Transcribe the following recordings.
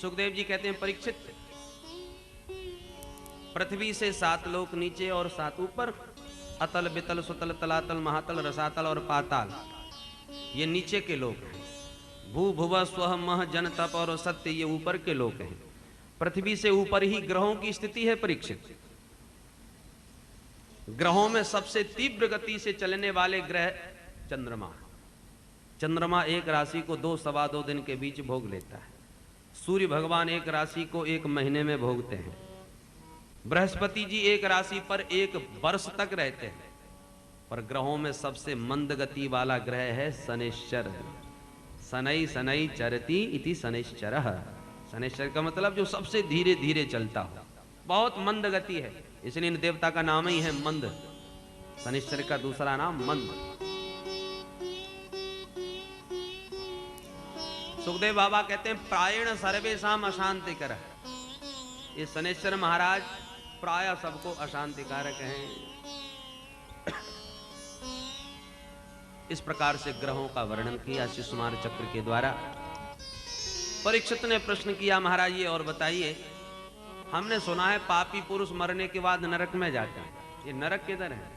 सुखदेव जी कहते हैं परीक्षित, पृथ्वी से 7 लोक नीचे और 7 ऊपर, अतल बितल सुतल तलातल महातल रसातल और पाताल, ये नीचे के लोक हैं। भू भुव स्व मह जन तप और सत्य, ये ऊपर के लोक हैं। पृथ्वी से ऊपर ही ग्रहों की स्थिति है परीक्षित। ग्रहों में सबसे तीव्र गति से चलने वाले ग्रह चंद्रमा। चंद्रमा एक राशि को 2-2.25 दिन के बीच भोग लेता है। सूर्य भगवान एक राशि को 1 महीने में भोगते हैं। बृहस्पति जी एक राशि पर 1 वर्ष तक रहते हैं। पर ग्रहों में सबसे मंद गति वाला ग्रह है शनैश्चर। शनै शनै चरति इति शनैश्चरः। शनैश्चर का मतलब जो सबसे धीरे धीरे चलता हो, बहुत मंद गति है, इसलिए इन देवता का नाम ही है मंद। शनैश्चर का दूसरा नाम मंद। सुखदेव बाबा कहते हैं प्रायण सर्वेशाम अशांतिकर। ये शनैश्चर महाराज प्राय सबको अशांतिकारक हैं। इस प्रकार से ग्रहों का वर्णन किया शिशुमार चक्र के द्वारा। परीक्षित ने प्रश्न किया, महाराज ये और बताइए, हमने सुना है पापी पुरुष मरने के बाद नरक में जाते हैं, ये नरक किधर है?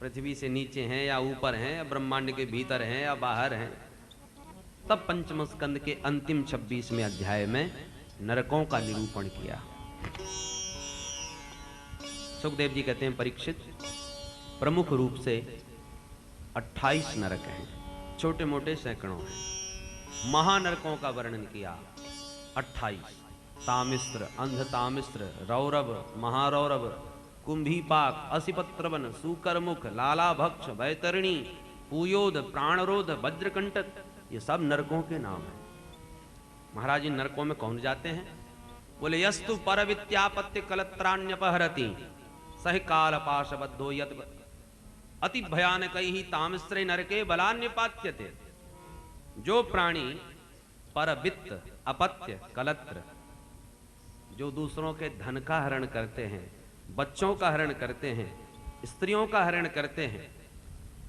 पृथ्वी से नीचे हैं या ऊपर हैं या ब्रह्मांड के भीतर हैं या बाहर हैं? तब पंचम स्कंद के अंतिम 26वें अध्याय में नरकों का निरूपण किया। सुखदेव जी कहते हैं परीक्षित, प्रमुख रूप से 28 नरक हैं, छोटे मोटे सैकड़ों हैं। महानरकों का वर्णन किया 28। तामिस्र, अंधतामिस्र, रौरव, महारौरव, कुंभीपाक, असिपत्रवन, सूकरमुख, लालाभक्ष, वैतरणी, पूयोद, प्राणरोध, वज्रकंटक, ये सब नरकों के नाम हैं। महाराज इन नरकों में कौन जाते हैं? बोले यस्तु परवित्यापत्य कलत्राण्यपहरति सह काल पाशबद्धो यत अति भयानक ही तामिस्रे नरके बलान्यपात्यते। जो प्राणी परवित्त, अपत्य, कलत्र, जो दूसरों के धन का हरण करते हैं, बच्चों का हरण करते हैं, स्त्रियों का हरण करते हैं,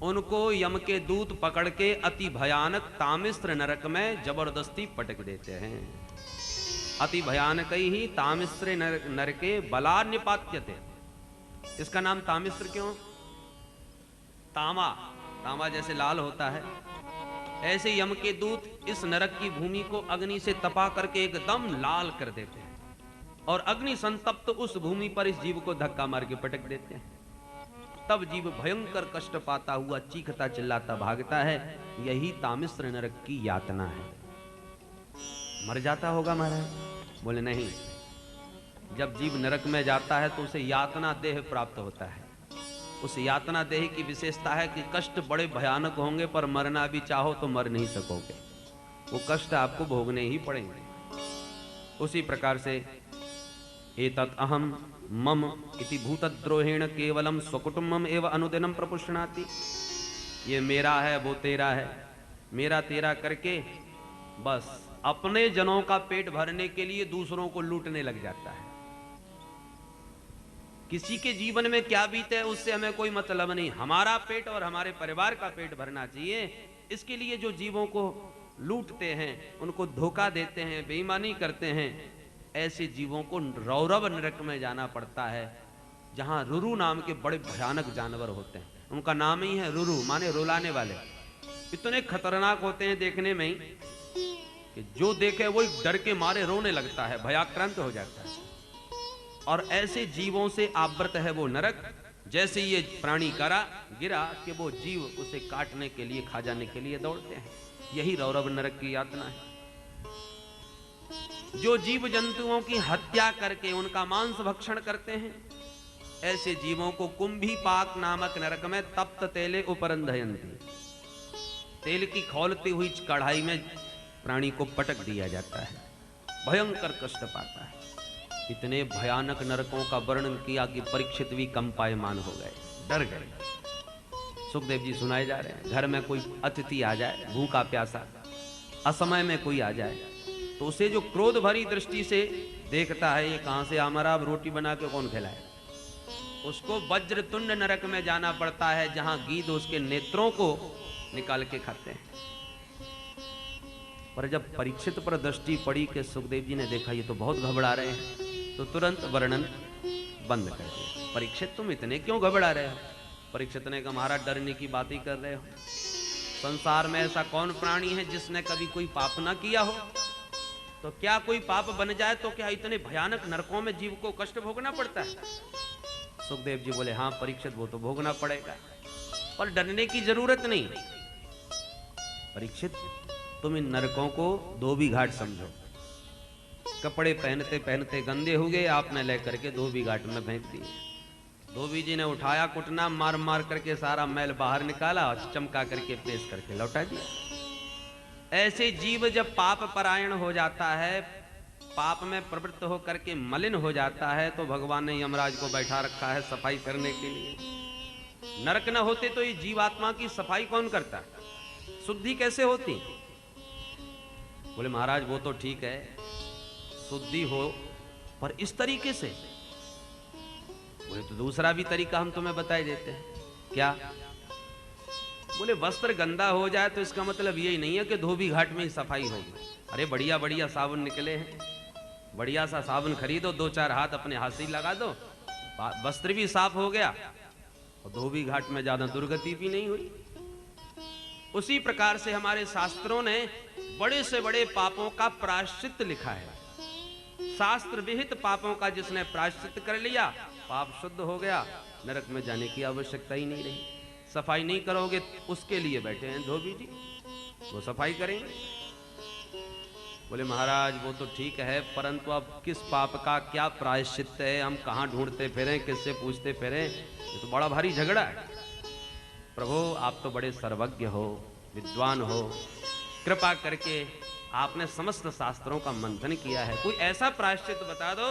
उनको यम के दूत पकड़ के अति भयानक तामिस्र नरक में जबरदस्ती पटक देते हैं। अति भयानक ही तामिस्र नरके बलान्यपात्यते। इसका नाम तामिस्र क्यों? तामा, तामा जैसे लाल होता है, ऐसे यम के दूत इस नरक की भूमि को अग्नि से तपा करके एकदम लाल कर देते हैं और अग्नि संतप्त उस भूमि पर इस जीव को धक्का मार के पटक देते हैं। तब जीव भयंकर कष्ट पाता हुआ चीखता चिल्लाता भागता है। यही तामिस्र नरक की यातना है। मर जाता होगा महाराज? बोले नहीं, जब जीव नरक में जाता है तो उसे यातना देह प्राप्त होता है। उस यातना देह की विशेषता है कि कष्ट बड़े भयानक होंगे, पर मरना भी चाहो तो मर नहीं सकोगे, वो कष्ट आपको भोगने ही पड़ेंगे। उसी प्रकार से एतत् अहम मम इति भूतद्रोहेण केवलम स्वकुटुम्बम एवं अनुदिनम प्रपुष्णाति। ये मेरा है, वो तेरा है, मेरा तेरा करके बस अपने जनों का पेट भरने के लिए दूसरों को लूटने लग जाता है। किसी के जीवन में क्या बीते है उससे हमें कोई मतलब नहीं, हमारा पेट और हमारे परिवार का पेट भरना चाहिए। इसके लिए जो जीवों को लूटते हैं, उनको धोखा देते हैं, बेईमानी करते हैं, ऐसे जीवों को रौरव नरक में जाना पड़ता है, जहां रुरु नाम के बड़े भयानक जानवर होते हैं। उनका नाम ही है रुरु, माने रुलाने वाले। इतने खतरनाक होते हैं देखने में ही कि जो देखे वो डर के मारे रोने लगता है, भयाक्रांत हो जाता है। और ऐसे जीवों से आवृत है वो नरक। जैसे ये प्राणी गिरा कि वो जीव उसे काटने के लिए, खा जाने के लिए दौड़ते हैं। यही रौरव नरक की यातना है। जो जीव जंतुओं की हत्या करके उनका मांस भक्षण करते हैं, ऐसे जीवों को कुंभीपाक नामक नरक में तप्त तेले उपरंधयन्ति, तेल की खौलती हुई कढ़ाई में प्राणी को पटक दिया जाता है, भयंकर कष्ट पाता है। इतने भयानक नरकों का वर्णन किया कि परीक्षित भी कंपायमान हो गए, डर गए। सुखदेव जी सुनाए जा रहे हैं, घर में कोई अतिथि आ जाए, भूखा प्यासा, असमय में कोई आ जाए, तो उसे जो क्रोध भरी दृष्टि से देखता है, ये कहां से हमारा अब रोटी बना के कौन खिलाए, उसको वज्रतुंड नरक में जाना पड़ता है, जहां गीध उसके नेत्रों को निकाल के खाते हैं। पर जब परीक्षित पर दृष्टि पड़ी कि सुखदेव जी ने देखा ये तो बहुत घबरा रहे हैं, तो तुरंत वर्णन बंद कर दिया। परीक्षित तुम इतने क्यों घबरा रहे हो? परीक्षित ने कहा महाराज डरने की बात ही कर रहे हो। संसार में ऐसा कौन प्राणी है जिसने कभी कोई पाप ना किया हो? तो क्या कोई पाप बन जाए तो क्या इतने भयानक नरकों में जीव को कष्ट भोगना पड़ता है? सुखदेव जी बोले हाँ परीक्षित वो तो भोगना पड़ेगा, पर डरने की जरूरत नहीं। परीक्षित तुम इन नरकों को धोबी घाट समझो। कपड़े पहनते पहनते गंदे हो गए, आपने लेकर के धोबी घाट में फेंक दिए। धोबी जी ने उठाया, कुटना मार मार करके सारा मैल बाहर निकाला और चमका करके पेश करके लौटा दिया। ऐसे जीव जब पाप परायण हो जाता है, पाप में प्रवृत्त होकर के मलिन हो जाता है, तो भगवान ने यमराज को बैठा रखा है सफाई करने के लिए। नरक न होते तो ये जीवात्मा की सफाई कौन करता, शुद्धि कैसे होती? बोले महाराज वो तो ठीक है शुद्धि हो, पर इस तरीके से। बोले तो दूसरा भी तरीका हम तुम्हें बताए देते हैं। क्या? बोले वस्त्र गंदा हो जाए तो इसका मतलब यही नहीं है कि धोबी घाट में ही सफाई होगी। अरे बढ़िया बढ़िया साबुन निकले हैं, बढ़िया सा साबुन खरीदो, 2-4 हाथ अपने हाथ से लगा दो, वस्त्र भी साफ हो गया और धोबी घाट में ज्यादा दुर्गति भी नहीं हुई। उसी प्रकार से हमारे शास्त्रों ने बड़े से बड़े पापों का प्रायश्चित लिखा है। शास्त्र विहित पापों का जिसने प्रायश्चित कर लिया, पाप शुद्ध हो गया, नरक में जाने की आवश्यकता ही नहीं रही। सफाई नहीं करोगे उसके लिए बैठे हैं धोबी जी, वो सफाई करेंगे। बोले महाराज वो तो ठीक है, परंतु अब किस पाप का क्या प्रायश्चित है, हम कहाँ ढूंढते फिरें, किससे पूछते फिरें, ये तो बड़ा भारी झगड़ा है। प्रभु आप तो बड़े सर्वज्ञ हो, विद्वान हो, कृपा करके आपने समस्त शास्त्रों का मंथन किया है, कोई ऐसा प्रायश्चित बता दो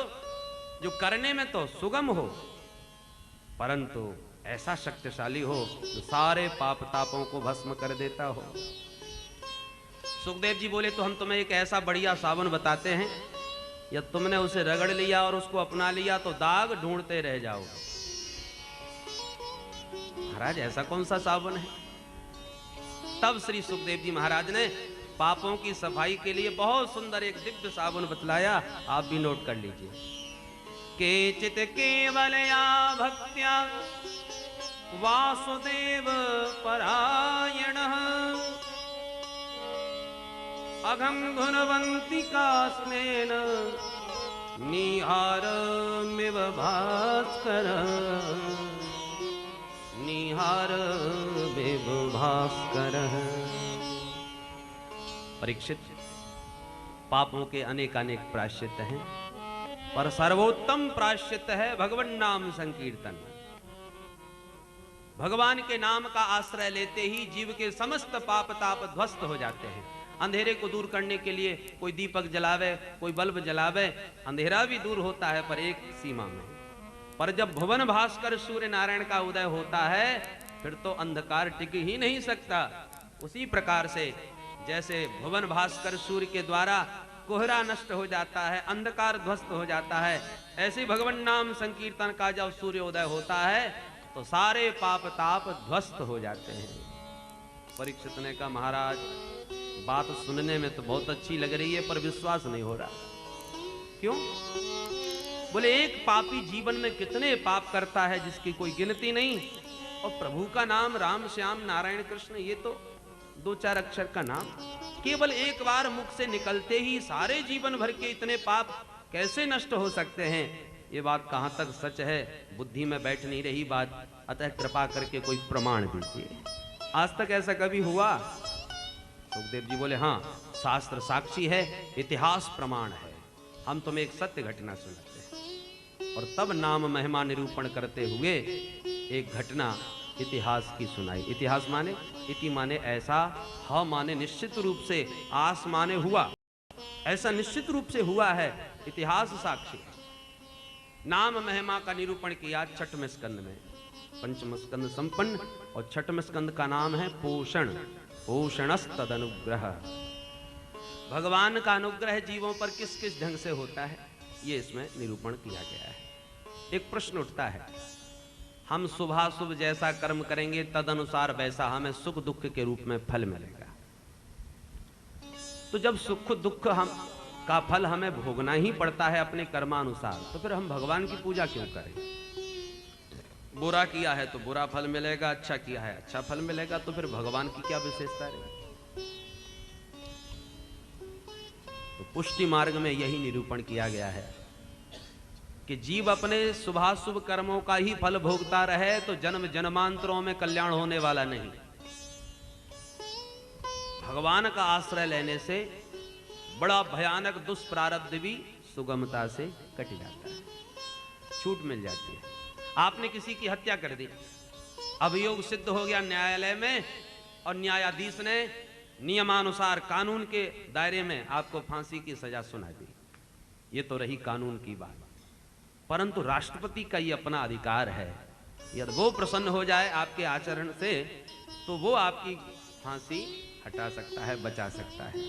जो करने में तो सुगम हो परंतु ऐसा शक्तिशाली हो जो सारे पाप तापों को भस्म कर देता हो। सुखदेव जी बोले तो हम तुम्हें एक ऐसा बढ़िया साबुन बताते हैं, या तुमने उसे रगड़ लिया और उसको अपना लिया तो दाग ढूंढते रह जाओगे। महाराज ऐसा कौन सा साबुन है? तब श्री सुखदेव जी महाराज ने पापों की सफाई के लिए बहुत सुंदर एक दिव्य साबुन बतलाया, आप भी नोट कर लीजिए। केचित केवलया भक्त्या वासुदेव परायणः अघं गुणवन्तिका स्नेन निहारमिव भास्करः निहारमिव भास्करः। परीक्षित पापों के अनेक अनेक प्रायश्चित हैं, पर सर्वोत्तम प्रायश्चित है भगवान नाम संकीर्तन। भगवान के नाम का आश्रय लेते ही जीव के समस्त पाप ताप ध्वस्त हो जाते हैं। अंधेरे को दूर करने के लिए कोई दीपक जलावे, कोई बल्ब जलावे, अंधेरा भी दूर होता है पर एक सीमा में। पर जब भुवन भास्कर सूर्य नारायण का उदय होता है फिर तो अंधकार टिक ही नहीं सकता। उसी प्रकार से जैसे भुवन भास्कर सूर्य के द्वारा कोहरा नष्ट हो जाता है, अंधकार ध्वस्त हो जाता है, ऐसे भगवान नाम संकीर्तन का जब सूर्योदय होता है तो सारे पाप ताप ध्वस्त हो जाते हैं। परीक्षित ने कहा महाराज बात सुनने में तो बहुत अच्छी लग रही है पर विश्वास नहीं हो रहा। क्यों? बोले एक पापी जीवन में कितने पाप करता है जिसकी कोई गिनती नहीं, और प्रभु का नाम राम श्याम नारायण कृष्ण ये तो 2-4 अक्षर का नाम, केवल एक बार मुख से निकलते ही सारे जीवन भर के इतने पाप कैसे नष्ट हो सकते हैं? ये बात कहां तक सच है बुद्धि में बैठ नहीं रही बात, अतः कृपा करके कोई प्रमाण दीजिए। आज तक ऐसा कभी हुआ? सुखदेव जी बोले हाँ शास्त्र साक्षी है, इतिहास प्रमाण है। हम तुम्हें एक सत्य घटना सुनाते हैं। और तब नाम महिमा निरूपण करते हुए एक घटना इतिहास की सुनाई। इतिहास माने इति माने ऐसा, ह माने निश्चित रूप से, आस माने हुआ, ऐसा निश्चित रूप से हुआ है, इतिहास साक्षी। नाम महिमा का निरूपण किया 6वें स्कंद में, 5वां स्कंद संपन्न और 6वें स्कंद का नाम है पोषण, पोषणस्तद अनुग्रह। भगवान का अनुग्रह जीवों पर किस किस ढंग से होता है ये इसमें निरूपण किया गया है। एक प्रश्न उठता है, हम शुभाशुभ जैसा कर्म करेंगे तद अनुसार वैसा हमें सुख दुख के रूप में फल मिलेगा। तो जब सुख दुख हम का फल हमें भोगना ही पड़ता है अपने कर्मानुसार, तो फिर हम भगवान की पूजा क्यों करें? बुरा किया है तो बुरा फल मिलेगा, अच्छा किया है अच्छा फल मिलेगा, तो फिर भगवान की क्या विशेषता रहेगी? तो पुष्टि मार्ग में यही निरूपण किया गया है कि जीव अपने शुभाशुभ कर्मों का ही फल भोगता रहे तो जन्म जन्मांतरों में कल्याण होने वाला नहीं। भगवान का आश्रय लेने से बड़ा भयानक दुष्प्रारब्ध भी सुगमता से कट जाता है, छूट मिल जाती है। आपने किसी की हत्या कर दी, अभियोग सिद्ध हो गया न्यायालय में और न्यायाधीश ने नियमानुसार कानून के दायरे में आपको फांसी की सजा सुना दी, ये तो रही कानून की बात। परंतु राष्ट्रपति का ये अपना अधिकार है, यदि वो प्रसन्न हो जाए आपके आचरण से तो वो आपकी फांसी हटा सकता है, बचा सकता है,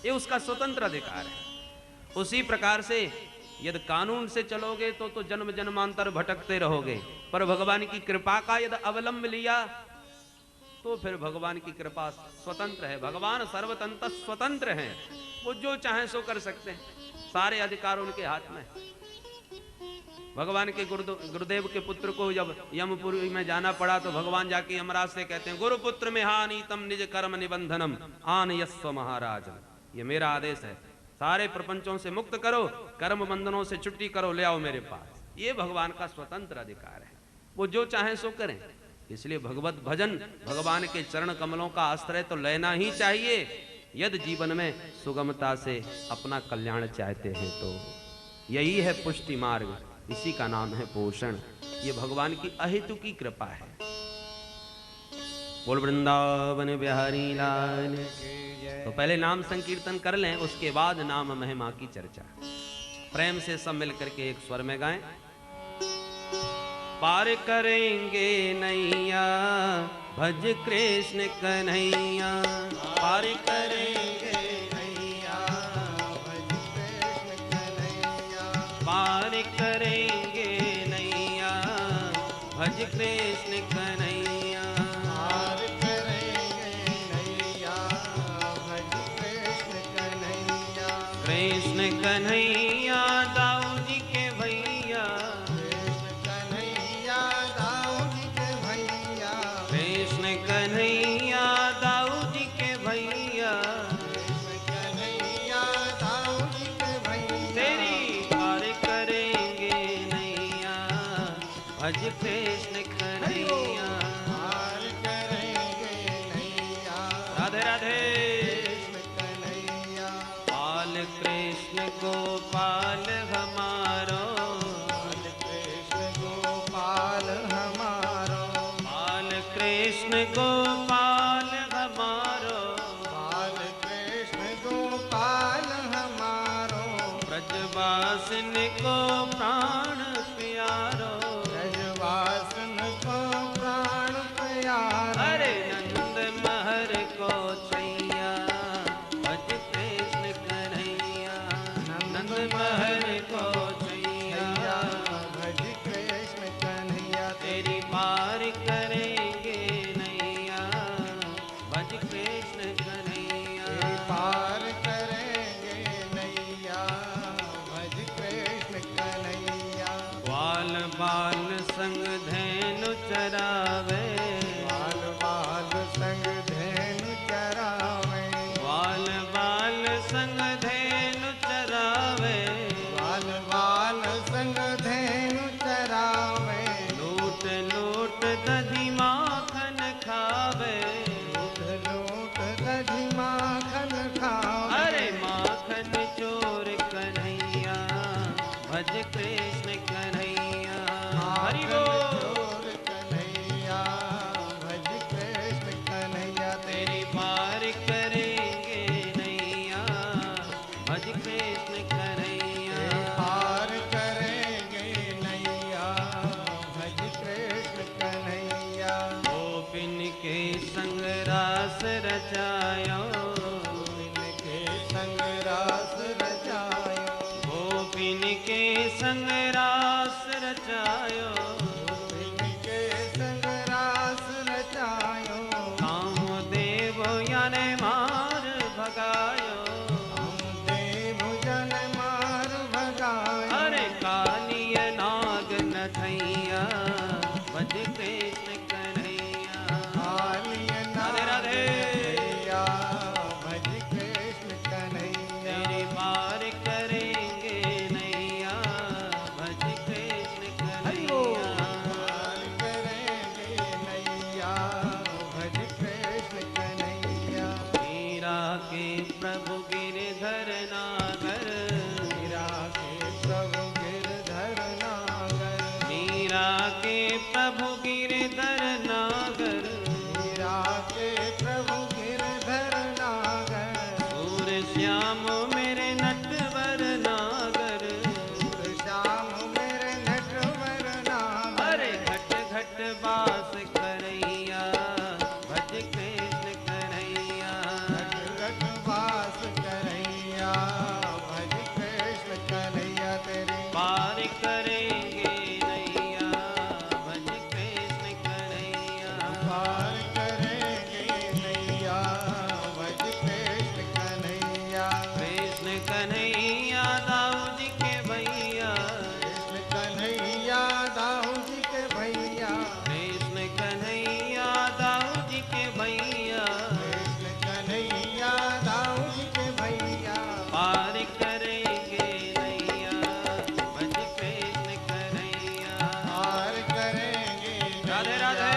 ये उसका स्वतंत्र अधिकार है। उसी प्रकार से यदि कानून से चलोगे तो जन्म जन्मांतर भटकते रहोगे, पर भगवान की कृपा का यदि अवलंब लिया तो फिर भगवान की कृपा स्वतंत्र है। भगवान सर्वतंत्र स्वतंत्र हैं, वो जो चाहे सो कर सकते हैं, सारे अधिकार उनके हाथ में। भगवान के गुरुदेव के पुत्र को जब यमपुरी में जाना पड़ा तो भगवान जाके यमराज से कहते हैं, गुरुपुत्र में हानितम निज कर्म निबंधनम आन यस्व महाराज, ये मेरा आदेश है, सारे प्रपंचों से मुक्त करो, कर्म बंधनों से छुट्टी करो, ले आओ मेरे पास। ये भगवान का स्वतंत्र अधिकार है, वो जो चाहे सो करें। इसलिए भगवत भजन, भगवान के चरण कमलों का आश्रय तो लेना ही चाहिए यदि जीवन में सुगमता से अपना कल्याण चाहते हैं। तो यही है पुष्टि मार्ग, इसी का नाम है पोषण। ये भगवान की अहेतु की कृपा है। बोल वृंदावन बिहारी लाल। तो पहले नाम संकीर्तन कर लें, उसके बाद नाम महिमा की चर्चा। प्रेम से सब मिलकर के एक स्वर में गाएं। पार करेंगे नैया भज कृष्ण कन्हैया, पार करेंगे नैया भज कृष्ण कन्हैया, पार करेंगे नैया भज कृष्ण कन्हैया, पार करेंगे नैया भज कृष्ण कन्हैया, कृष्ण कन्हैया दाऊ जी के भैया, कन्हैया दाऊ जी के भैया, कन्हैया दाऊ जी के भैया, तेरी पार करेंगे नैया भज कृष्ण कन्हैया, पार करेंगे नैया राधे राधे कृष्ण कन्हैया। बाल कृष्ण गोपाल हमारो, बाल कृष्ण गोपाल हमारो, कृष्ण गोपाल हमारो, बाल कृष्ण गोपाल हमारो, ब्रजवासन को प्राण प्यारो, ब्रजवासन को प्राण प्यारो, अरे नंद महर को छैया भज कृष्ण कन्हैया, नंद महर को छैया भज कृष्ण कन्हैया, तेरी पार करे पार करेंगे नैया भज कृष्ण कन्हैया। बाल बाल संग धेनु चरावे, बाल बाल संग धेनु चरावे, बाल बाल संग धेनु चरावे, बाल बाल संग धेनु चरावे, लूट लूट दधी माखन खावे, लूट लूट दधी माखन खावे, अरे माखन चोर कन्हैया भज कृष्ण कन्हैया, हरि बोल कन्हैया भज कृष्ण कन्हैया, तेरी पार करेंगे नैया भज कृष्ण कन्हैया, पार करेंगे नैया भज कृष्ण कन्हैया। गोपिन के संग रास रचायो, गोपिन के संग रास रचायो, गोपिन के संग रास रचायो, कामदेव याने मार भगायो, कन्हैया दाऊ जी के भैया, कृष्ण कन्हैया दाऊ जी के भैया, कृष्ण कन्हैया दाऊ जी के भैया, कृष्ण कन्हैया दाऊ जी के भैया, पार करेंगे नैया भज कृष्ण कन्हैया। पार करेंगे राधे राधे।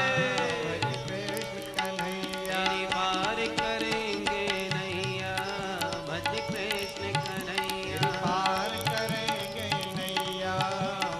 भज कृष्ण कन्हैया, तेरी पार करेंगे नैया भज कृष्ण कन्हैया। पार करेंगे नैया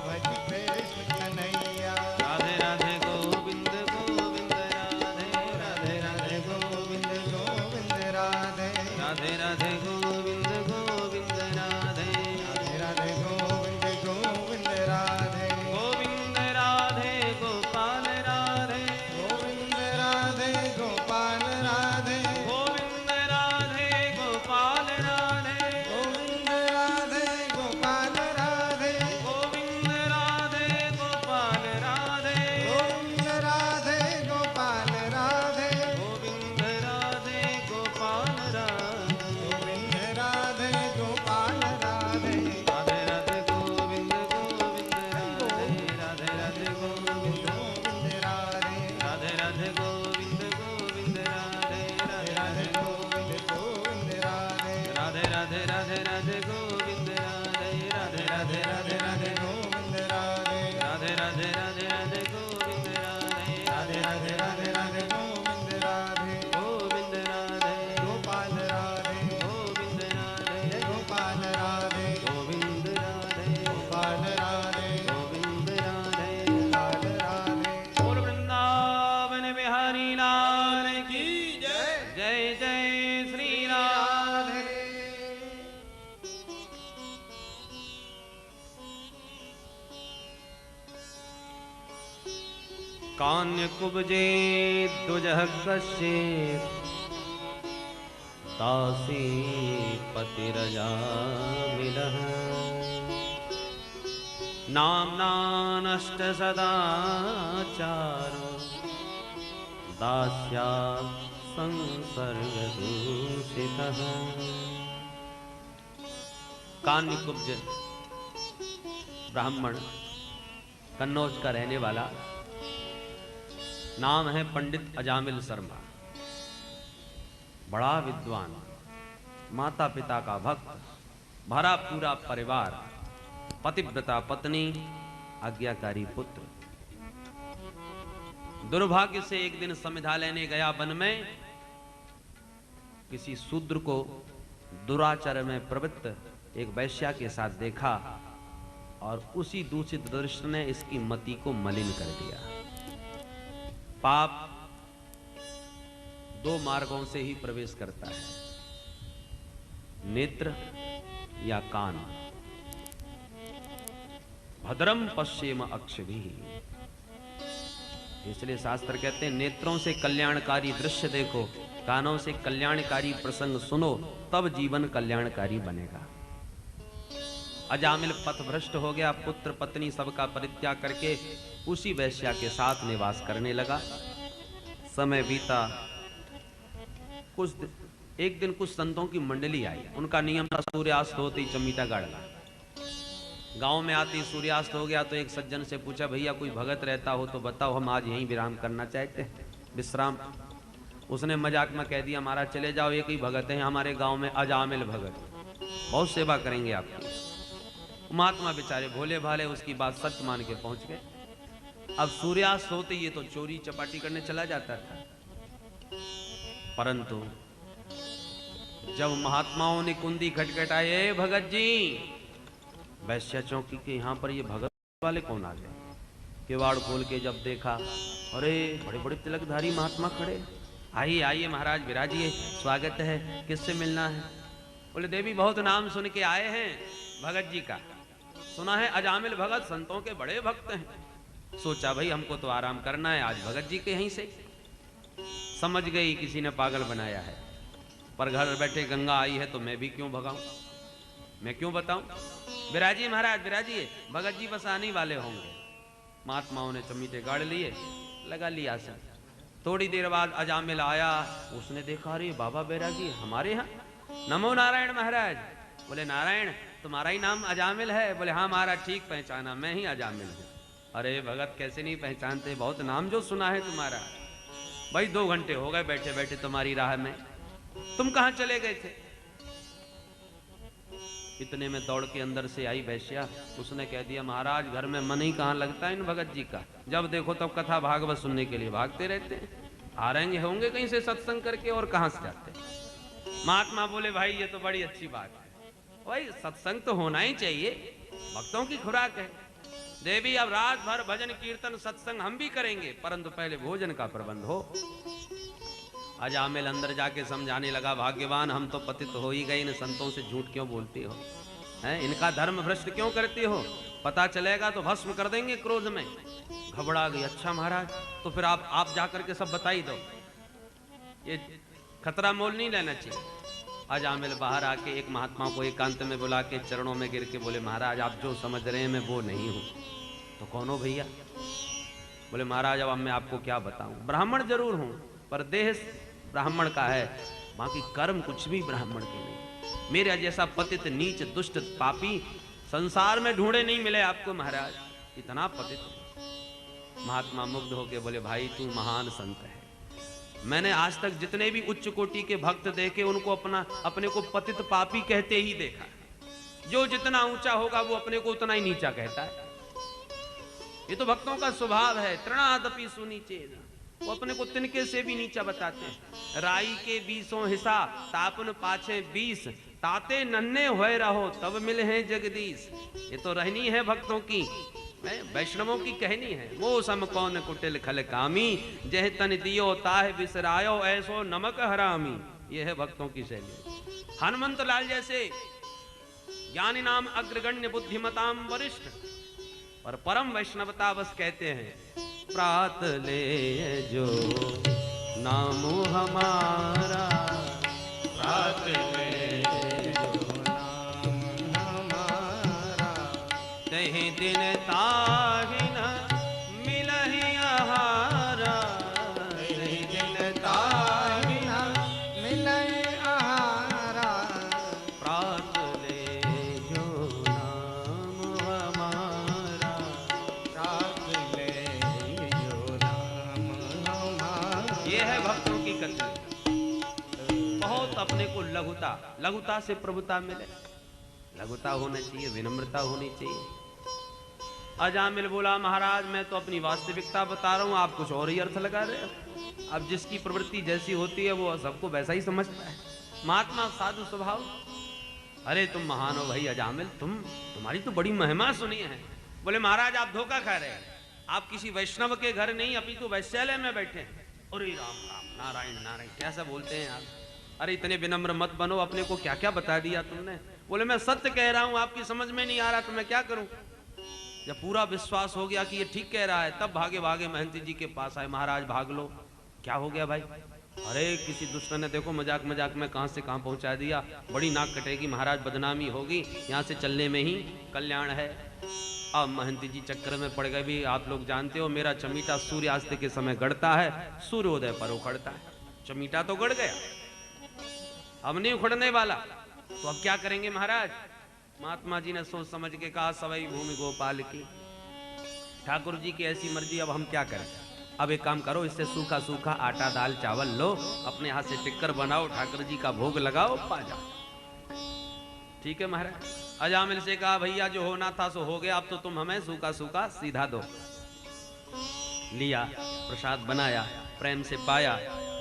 भज कृष्ण कन्हैया। राधे राधे गोविंद गोविंद राधे राधे राधे गोविंद गोविंद राधे, राधे राधे गोविंद गोविंद राधे राधे गोविंद गोविंद राधे, गोविंद राधे गोपाल राधे गोविंद राधे गोपाल राधे, गोविंद राधे गोपाल राधे गोविंद राधे गोपाल राधे, गोविंद राधे गोपाल राधे गोविंद राधे गोपाल राधे, गोविंद राधे गोपाल राधे गोविंद राधे गोपाल राधे, राधे राधे गोविंद गोविंद राधे राधे राधे गोविंद गोविंद राधे, राधे राधे गोविंद गोविंद राधे राधे राधे राधे गोविंद गोविंद राधे, राधे राधे राधे राधे गोविंद राधे राधे राधे राधे राधे गोविंद राधे, राधे राधे राधे राधे गोविंद राधे राधे राधे राधे राधे गोविंद राधे, गोविंद राधे गोपाल राधे, गोविंद राधे जय गोपाल राधे, गोविंद राधे गोपाल राधे, गोविंद राधे। गोपाल राधे। बोल वृंदावन बिहारी लाल की जय जय जय श्री राम। राधे। कान्य कुब्जे दुजह कश्ये तासी पतिरजा मिलः नाम्ना नष्ट सदाचारो दास्या संसर्ग दूषितः। कान्य कुब्ज ब्राह्मण कन्नौज का रहने वाला, नाम है पंडित अजामिल शर्मा, बड़ा विद्वान, माता पिता का भक्त, भरा पूरा परिवार, पतिव्रता पत्नी, आज्ञाकारी पुत्र। दुर्भाग्य से एक दिन समिधा लेने गया वन में, किसी शूद्र को दुराचार में प्रवृत्त एक वैश्या के साथ देखा और उसी दूषित दृष्टि ने इसकी मति को मलिन कर दिया। पाप दो मार्गों से ही प्रवेश करता है, नेत्र या कान। भद्रम पश्चिम अक्षभिः, इसलिए शास्त्र कहते हैं नेत्रों से कल्याणकारी दृश्य देखो, कानों से कल्याणकारी प्रसंग सुनो, तब जीवन कल्याणकारी बनेगा। अजामिल पथभ्रष्ट हो गया, पुत्र पत्नी सबका परित्याग करके उसी वैश्या के साथ निवास करने लगा। समय बीता, एक दिन कुछ संतों की मंडली आई। उनका नियम था सूर्यास्त होते ही चमीटा गाड़ना। गांव में आते ही सूर्यास्त हो गया तो एक सज्जन से पूछा, भैया कोई भगत रहता हो तो बताओ, हम आज यहीं विराम करना चाहते हैं, विश्राम। उसने मजाक में कह दिया, महाराज चले जाओ, एक ही भगत है हमारे गांव में, अजामिल भगत, बहुत सेवा करेंगे आपकी। महात्मा बेचारे भोले भाले उसकी बात सच मान के पहुंच गए। अब सूर्यास्त होते ये तो चोरी चपाटी करने चला जाता था, परंतु जब महात्माओं ने कुंडी खटखटाई, भगत जी, वैश्या चौकी के यहाँ पर ये भगत वाले कौन आ गए? किवाड़ खोल के जब देखा, अरे बड़े बड़े तिलकधारी महात्मा खड़े। आइए आइए महाराज, विराजिए, स्वागत है, किससे मिलना है? बोले देवी बहुत नाम सुन के आए हैं भगत जी का, सुना है अजामिल भगत संतों के बड़े भक्त हैं। सोचा भाई हमको तो आराम करना है, आज भगत जी के यहीं से। समझ गई किसी ने पागल बनाया है, पर घर बैठे गंगा आई है तो मैं भी क्यों भगाऊं, मैं क्यों बताऊं? विराजिए महाराज विराजिए, भगत जी बस आने वाले होंगे। महात्माओं ने चमीटे गाड़ लिए, लगा लिया आसन। थोड़ी देर बाद अजामिल आया, उसने देखा अरे बाबा बैरागी हमारे यहाँ, नमो नारायण महाराज, बोले नारायण तुम्हारा ही नाम अजामिल है? बोले हाँ महाराज, ठीक पहचाना, मैं ही अजामिल हूँ। अरे भगत कैसे नहीं पहचानते, बहुत नाम जो सुना है तुम्हारा। भाई 2 घंटे हो गए बैठे बैठे तुम्हारी राह में, तुम कहां चले गए थे? इतने में दौड़ के अंदर से आई वैश्या, उसने कह दिया महाराज घर में मन ही कहां लगता है इन भगत जी का, जब देखो तब कथा भागवत सुनने के लिए भागते रहते हैं, आ रहे होंगे कहीं से सत्संग करके और कहां से जाते। महात्मा बोले भाई ये तो बड़ी अच्छी बात है, भाई सत्संग तो होना ही चाहिए, भक्तों की खुराक है। देवी अब रात भर भजन कीर्तन सत्संग हम भी करेंगे, परंतु पहले भोजन का प्रबंध हो। अजामिल अंदर जाके समझाने लगा, भाग्यवान हम तो पतित हो ही गए, इन संतों से झूठ क्यों बोलती हो, हैं इनका धर्म भ्रष्ट क्यों करती हो, पता चलेगा तो भस्म कर देंगे क्रोध में। घबरा गई, अच्छा महाराज तो फिर आप जाकर के सब बता ही दो, ये खतरा मोल नहीं लेना चाहिए। अजामिल बाहर आके एक महात्मा को एकांत में बुला के चरणों में गिर के बोले महाराज आप जो समझ रहे हैं मैं वो नहीं हूं। तो कौन हो भैया? बोले महाराज अब मैं आपको क्या बताऊं, ब्राह्मण जरूर हूं पर देह ब्राह्मण का है, बाकी कर्म कुछ भी ब्राह्मण के नहीं। मेरे जैसा पतित नीच दुष्ट पापी संसार में ढूंढे नहीं मिले आपको महाराज, इतना पतित। महात्मा मुग्ध होके बोले भाई तू महान संत है, मैंने आज तक जितने भी उच्च कोटि के भक्त देखे उनको अपने को पतित पापी कहते ही देखा। जो जितना ऊंचा होगा वो अपने को उतना ही नीचा कहता है, ये तो भक्तों का स्वभाव है। तृणादपि सुनीचेन, वो अपने को तिनके से भी नीचा बताते हैं। राई के 20 हिस्सा तापन पाछे 20, ताते नन्हे होए रहो तब मिले हैं जगदीश। ये तो रहनी है भक्तों की, वैष्णवों की कहनी है। वो सम कौन कुटिल खल कामी, जह तन दियो ताह बिसरायो ऐसो नमक हरामी। ये है भक्तों की शैली। हनुमंत लाल जैसे ज्ञानी नाम अग्रगण्य बुद्धिमताम वरिष्ठ और परम वैष्णवता बस कहते हैं, प्रात ले जो नाम हमारा, प्रात ले जो नाम हमारा, तहि दिन ताहि न मिलहि आहारा, तहि दिन ताहि न मिलहि आहारा, प्रात ले जो नाम हमारा, प्रात ले जो नाम हमारा। ये है भक्तों की कथनी। बहुत अपने को लघुता से प्रभुता मिले, लघुता होना चाहिए, विनम्रता होनी चाहिए। अजामिल बोला महाराज मैं तो अपनी वास्तविकता बता रहा हूं, आप कुछ और ही अर्थ लगा रहे हो। अब जिसकी प्रवृत्ति जैसी होती है वो सबको वैसा ही समझता है। महात्मा साधु स्वभाव, अरे तुम महान हो भाई अजामिल, तुम्हारी तो बड़ी महिमा सुनी है। बोले महाराज आप धोखा खा रहे हैं, आप किसी वैष्णव के घर नहीं अपितु वैश्यालय में बैठे हैं। अरे राम राम नारायण नारायण कैसा बोलते हैं आप, अरे इतने विनम्र मत बनो, अपने को क्या क्या बता दिया तुमने। बोले मैं सत्य कह रहा हूं, आपकी समझ में नहीं आ रहा तो मैं क्या करूं। जब पूरा विश्वास हो गया कि ये ठीक कह रहा है तब भागे भागे महंत जी के पास आए। महाराज भाग लो, क्या हो गया भाई? अरे किसी दुष्ट ने देखो मजाक मजाक में कहां से कहां पहुंचा दिया, बड़ी नाक कटेगी महाराज, बदनामी होगी, यहां से चलने में ही कल्याण है। अब महंत जी चक्कर में पड़ गए। भी आप लोग जानते हो मेरा चमीटा सूर्यास्त के समय गड़ता है, सूर्योदय पर उखड़ता है। चमीटा तो गड़ गया, अब नहीं उखड़ने वाला, तो अब क्या करेंगे महाराज? महात्मा जी ने सोच समझ के कहा सवई भूमि गोपाल की, ठाकुर जी की ऐसी मर्जी, अब हम क्या करें। अब एक काम करो, इससे सूखा सूखा आटा दाल चावल लो, अपने हाथ से टिक्कर बनाओ, ठाकुर जी का भोग लगाओ, पा जाओ। ठीक है महाराज। अजामिल से कहा भैया जो होना था सो हो गया, अब तो तुम हमें सूखा सूखा सीधा दो। लिया प्रसाद बनाया, प्रेम से पाया,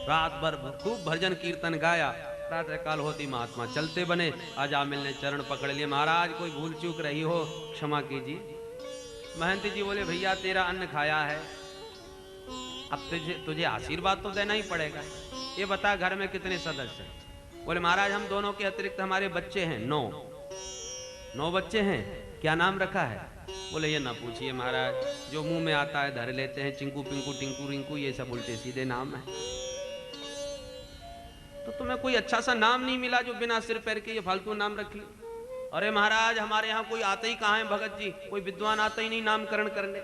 रात भर खूब भजन कीर्तन गाया। प्रातः काल होती महात्मा चलते बने। अजामिल ने चरण पकड़ लिए, महाराज कोई भूल चूक रही हो क्षमा कीजिए। महंत जी बोले भैया तेरा अन्न खाया है, अब तुझे आशीर्वाद तो देना ही पड़ेगा। ये बता घर में कितने सदस्य हैं? बोले महाराज हम दोनों के अतिरिक्त हमारे बच्चे हैं 9 बच्चे हैं। क्या नाम रखा है? बोले ये ना पूछिए महाराज, जो मुंह में आता है धर लेते हैं, चिंकू पिंकू टिंकू रिंकू ये सब उल्टे सीधे नाम है। तो तुम्हें कोई अच्छा सा नाम नहीं मिला जो बिना सिर पैर के ये फालतू नाम रखी? अरे महाराज हमारे यहाँ कोई आते ही कहाँ है भगत जी, कोई विद्वान आता ही नहीं नामकरण करने।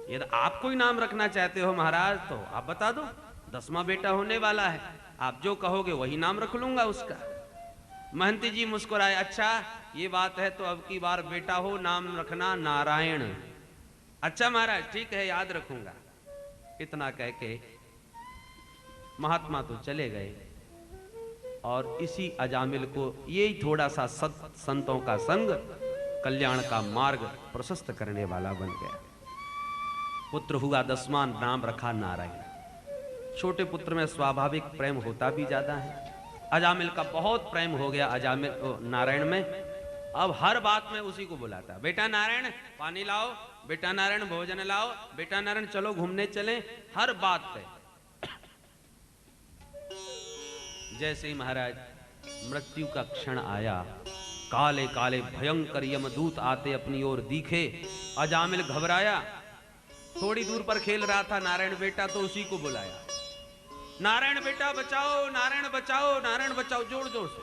यदि आप कोई नाम रखना चाहते हो महाराज तो आप बता दो, 10वां बेटा होने वाला है, आप जो कहोगे वही नाम रख लूंगा उसका। महंती जी मुस्कुराए, अच्छा ये बात है तो अब की बार बेटा हो नाम रखना नारायण। अच्छा महाराज ठीक है याद रखूंगा। इतना कह के महात्मा तो चले गए और इसी अजामिल को ये थोड़ा सा संतों का संग कल्याण का मार्ग प्रशस्त करने वाला बन गया। पुत्र हुआ 10वां, नाम रखा नारायण। छोटे पुत्र में स्वाभाविक प्रेम होता भी ज्यादा है। अजामिल का बहुत प्रेम हो गया अजामिल नारायण में। अब हर बात में उसी को बुलाता, बेटा नारायण पानी लाओ, बेटा नारायण भोजन लाओ, बेटा नारायण चलो घूमने चलें, हर बात पे। जैसे ही महाराज मृत्यु का क्षण आया, काले काले भयंकर यमदूत आते अपनी ओर दिखे। अजामिल घबराया, थोड़ी दूर पर खेल रहा था नारायण बेटा, तो उसी को बुलाया, नारायण बेटा बचाओ, नारायण बचाओ, नारायण बचाओ, जोर जोर से।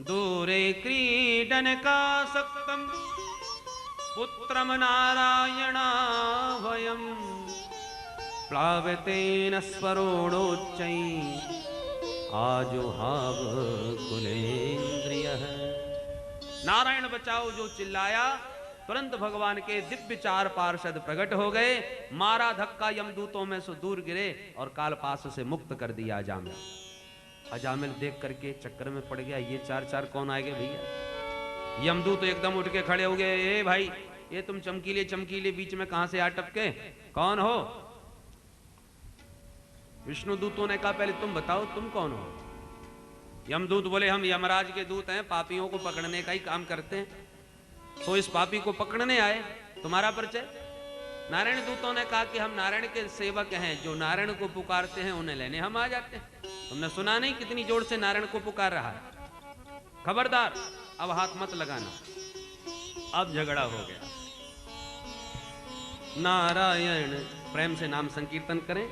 दूरे क्रीडन का सक्तम पुत्रम नारायण वयम प्लावतेन स्वरोणोच्चै आजुहाव कुलेन्द्रिय। नारायण बचाओ जो चिल्लाया, तुरंत भगवान के दिव्य 4 पार्षद प्रकट हो गए, मारा धक्का यमदूतों में से दूर गिरे और कालपाश से मुक्त कर दिया अजामिल। अजामिल देख करके चक्कर में पड़ गया, ये 4 कौन आए गए भैया। यमदूत एकदम उठ के खड़े हो गए, ए भाई ये तुम चमकीले चमकीले बीच में कहां से आ टपके, कौन हो। विष्णु दूतों ने कहा पहले तुम बताओ तुम कौन हो। यमदूत बोले हम यमराज के दूत हैं, पापियों को पकड़ने का ही काम करते हैं, तो इस पापी को पकड़ने आए, तुम्हारा परिचय। नारायण दूतों ने कहा कि हम नारायण के सेवक हैं, जो नारायण को पुकारते हैं उन्हें लेने हम आ जाते हैं। तुमने सुना नहीं कितनी जोर से नारायण को पुकार रहा है, खबरदार अब हाथ मत लगाना। अब झगड़ा हो गया। नारायण प्रेम से नाम संकीर्तन करें,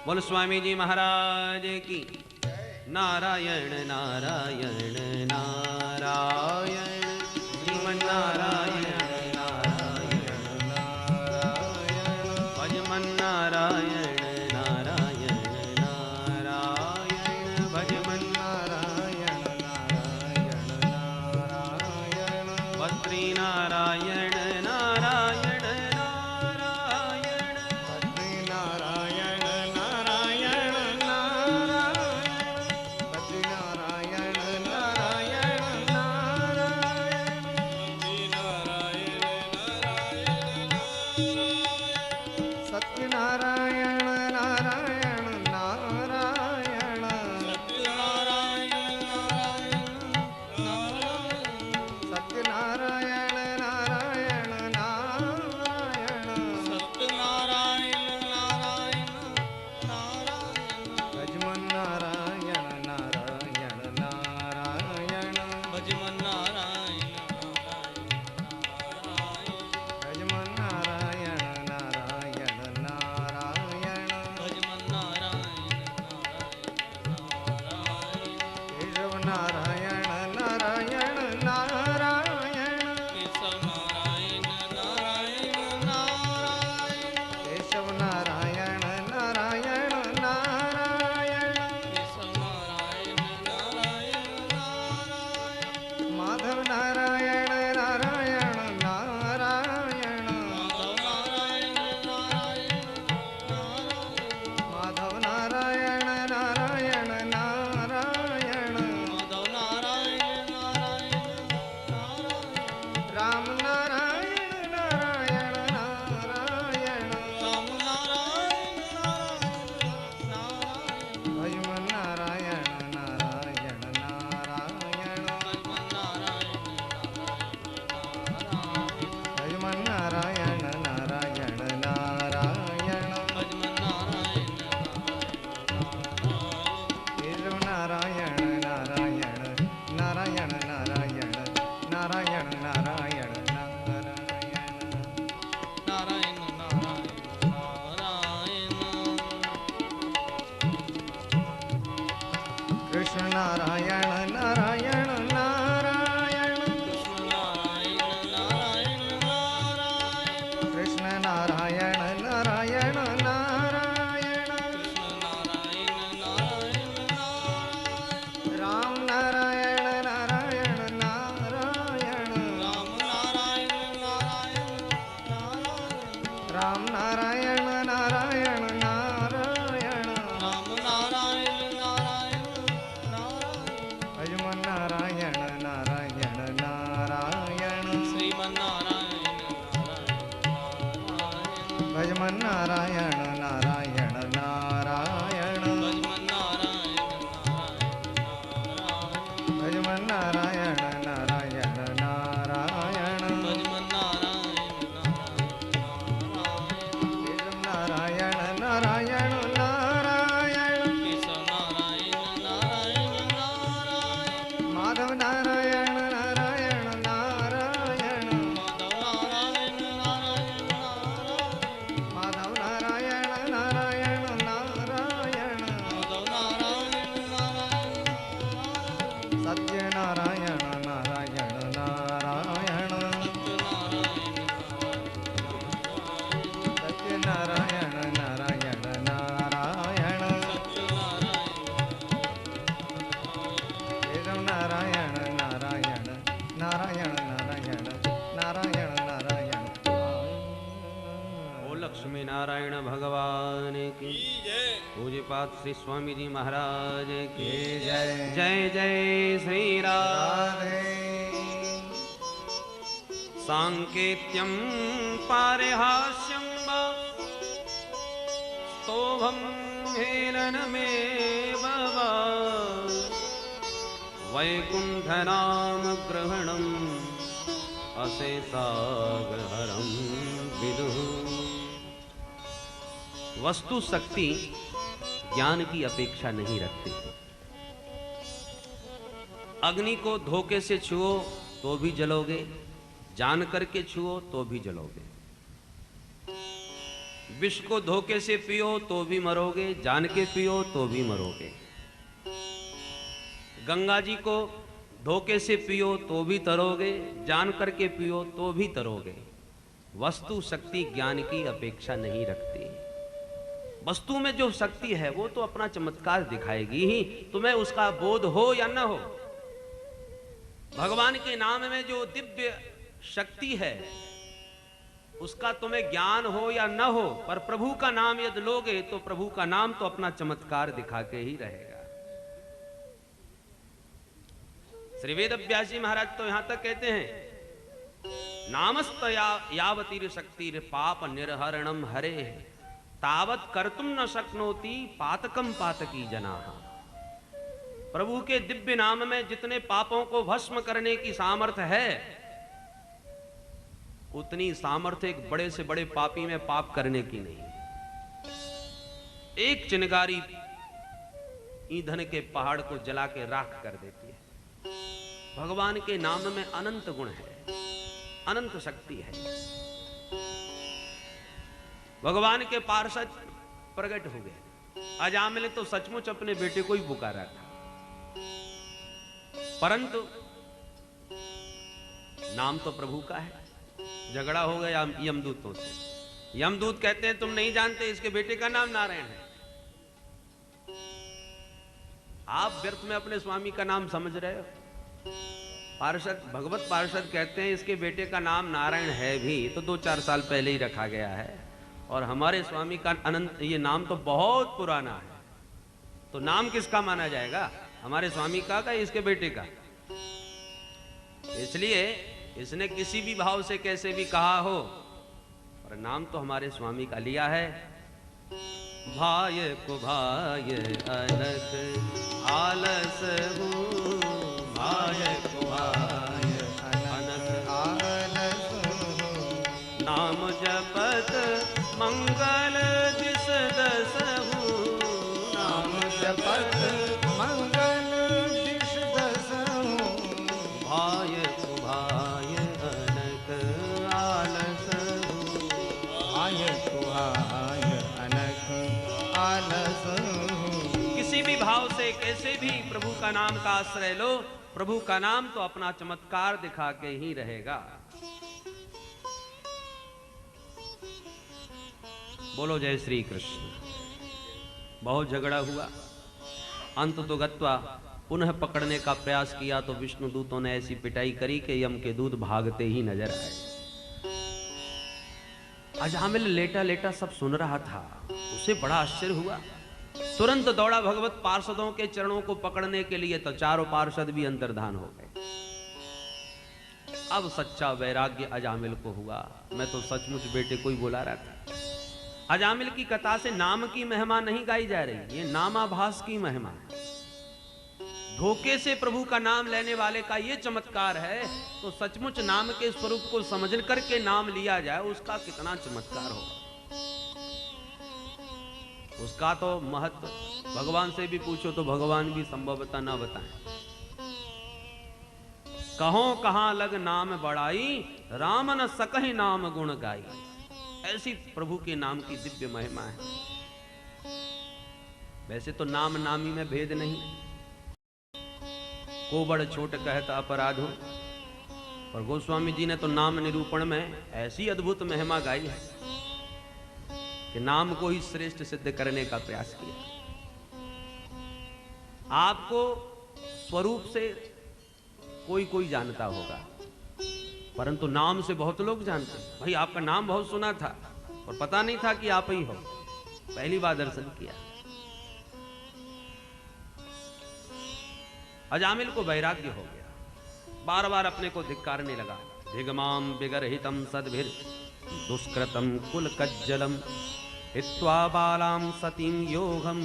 बोल स्वामी जी महाराज की। नारायण नारायण नारायण श्रीमन नारायण नारायण नारायण भजमन नारायण नारायण नारायण भजमन नारायण नारायण नारायण भद्री नारायण नारायण नारायण भद्री नारायण नारायण नारायण भद्री नारायण नारायण नारायण भद्री नारायण नारायण सत्यनारायण नारायण नारायण सत्यनारायण नारायण सत्यनारायण नारायण नारायण सत्यनारायण नारायण नारायण भजमन नारायण नारायण नारायण भजमन नारायण भजमन नारायण नारायण नारायण भजमन नारायण केशव नारायण नारायण नारायण केशव नारायण नारायण नारायण केशव नारायण नारायण नारायण केशव नारायण नारायण नारायण माधव नारायण नारायण नारायण माधव नारायण नारायण नारायण माधव नारायण नारायण नारायण माधव नारायण नारायण नारायण राम नारायण नारायण नारायण राम नारायण नारायण नारायण भजमन नारायण नारायण नारायण भजमन नारायण नारायण लक्ष्मी नारायण भगवान की पूज्यपाद श्री स्वामी जी महाराज की जय जय जय श्री राम। सांकेत्यं पारिहास्यं वा स्तोभं हेलनमेव वा वैकुंठनाम ग्रहणम् अशेषागहरं विदुः। वस्तु शक्ति ज्ञान की अपेक्षा नहीं रखती। अग्नि को धोखे से छुओ तो भी जलोगे, जान करके छुओ तो भी जलोगे। विष को धोखे से पियो तो भी मरोगे, जान के पियो तो भी मरोगे। गंगा जी को धोखे से पियो तो भी तरोगे, जान करके पियो तो भी तरोगे। वस्तु शक्ति ज्ञान की अपेक्षा नहीं रखती। वस्तु में जो शक्ति है वो तो अपना चमत्कार दिखाएगी ही, तुम्हें उसका बोध हो या न हो। भगवान के नाम में जो दिव्य शक्ति है उसका तुम्हें ज्ञान हो या न हो, पर प्रभु का नाम यदि लोगे तो प्रभु का नाम तो अपना चमत्कार दिखा के ही रहेगा। श्री वेद व्यास जी महाराज तो यहां तक कहते हैं, नामस्त यावतीर शक्तिर पाप निर्हरणम हरे तावत कर्तुम न शक्नोति पातकम पातकी जनाः। प्रभु के दिव्य नाम में जितने पापों को भस्म करने की सामर्थ्य है, उतनी सामर्थ्य एक बड़े से बड़े पापी में पाप करने की नहीं। एक चिनगारी ईंधन के पहाड़ को जला के राख कर देती है। भगवान के नाम में अनंत गुण है, अनंत शक्ति है। भगवान के पार्षद प्रकट हो गए। अजामिल ने तो सचमुच अपने बेटे को ही पुकारा था, परंतु नाम तो प्रभु का है। झगड़ा हो गया यमदूतों से। यमदूत कहते हैं तुम नहीं जानते इसके बेटे का नाम नारायण है। आप व्यर्थ में अपने स्वामी का नाम समझ रहे हो। पार्षद भगवत पार्षद कहते हैं इसके बेटे का नाम नारायण है भी तो 2-4 साल पहले ही रखा गया है, और हमारे स्वामी का अनंत ये नाम तो बहुत पुराना है, तो नाम किसका माना जाएगा, हमारे स्वामी का इसके बेटे का। इसलिए इसने किसी भी भाव से कैसे भी कहा हो, पर नाम तो हमारे स्वामी का लिया है। भाय को भाय अलग आलस हूँ, भाय को भाय अलग आलस नाम जपत मंगल दिस दस हूँ, नाम जपत मंगल दिश दस हूँ। भाय को भाय अलग आलस हूँ, भाय को भाय अलग आलस हूँ। किसी भी भाव से कैसे भी प्रभु का नाम का आश्रय लो, प्रभु का नाम तो अपना चमत्कार दिखा के ही रहेगा। बोलो जय श्री कृष्ण। बहुत झगड़ा हुआ, अंत तो गत्वा पुनः पकड़ने का प्रयास किया तो विष्णु दूतों ने ऐसी पिटाई करी कि यम के दूत भागते ही नजर आए। अजामिल लेटा लेटा सब सुन रहा था, उसे बड़ा आश्चर्य हुआ। तुरंत दौड़ा भगवत पार्षदों के चरणों को पकड़ने के लिए, तो चारों पार्षद भी अंतर्धान हो गए। अब सच्चा वैराग्य अजामिल को हुआ, मैं तो सचमुच बेटे को ही बुला रहा था। अजामिल की कथा से नाम की महिमा नहीं गाई जा रही, ये नामाभास की महिमा है। धोखे से प्रभु का नाम लेने वाले का ये चमत्कार है, तो सचमुच नाम के स्वरूप को समझ करके नाम लिया जाए, उसका कितना चमत्कार होगा। उसका तो महत्व भगवान से भी पूछो तो भगवान भी संभवतः ना बताएं। कहो कहां लग नाम बढ़ाई, राम न सकहि नाम गुण गाई। ऐसी प्रभु के नाम की दिव्य महिमा है। वैसे तो नाम नामी में भेद नहीं, को बड़ छोट कहता अपराध हो, पर गोस्वामी जी ने तो नाम निरूपण में ऐसी अद्भुत महिमा गाई है कि नाम को ही श्रेष्ठ सिद्ध करने का प्रयास किया। आपको स्वरूप से कोई कोई जानता होगा, परंतु नाम से बहुत लोग जानते हैं। भाई आपका नाम बहुत सुना था, और पता नहीं था कि आप ही हो, पहली बार दर्शन किया। अजामिल को वैराग्य हो गया, बार बार अपने को धिक्कारने लगा। धिगमाम विगरहितम सद्भिर दुष्कृतम कुल कज्जलम हित्वा बालाम सतीम योगम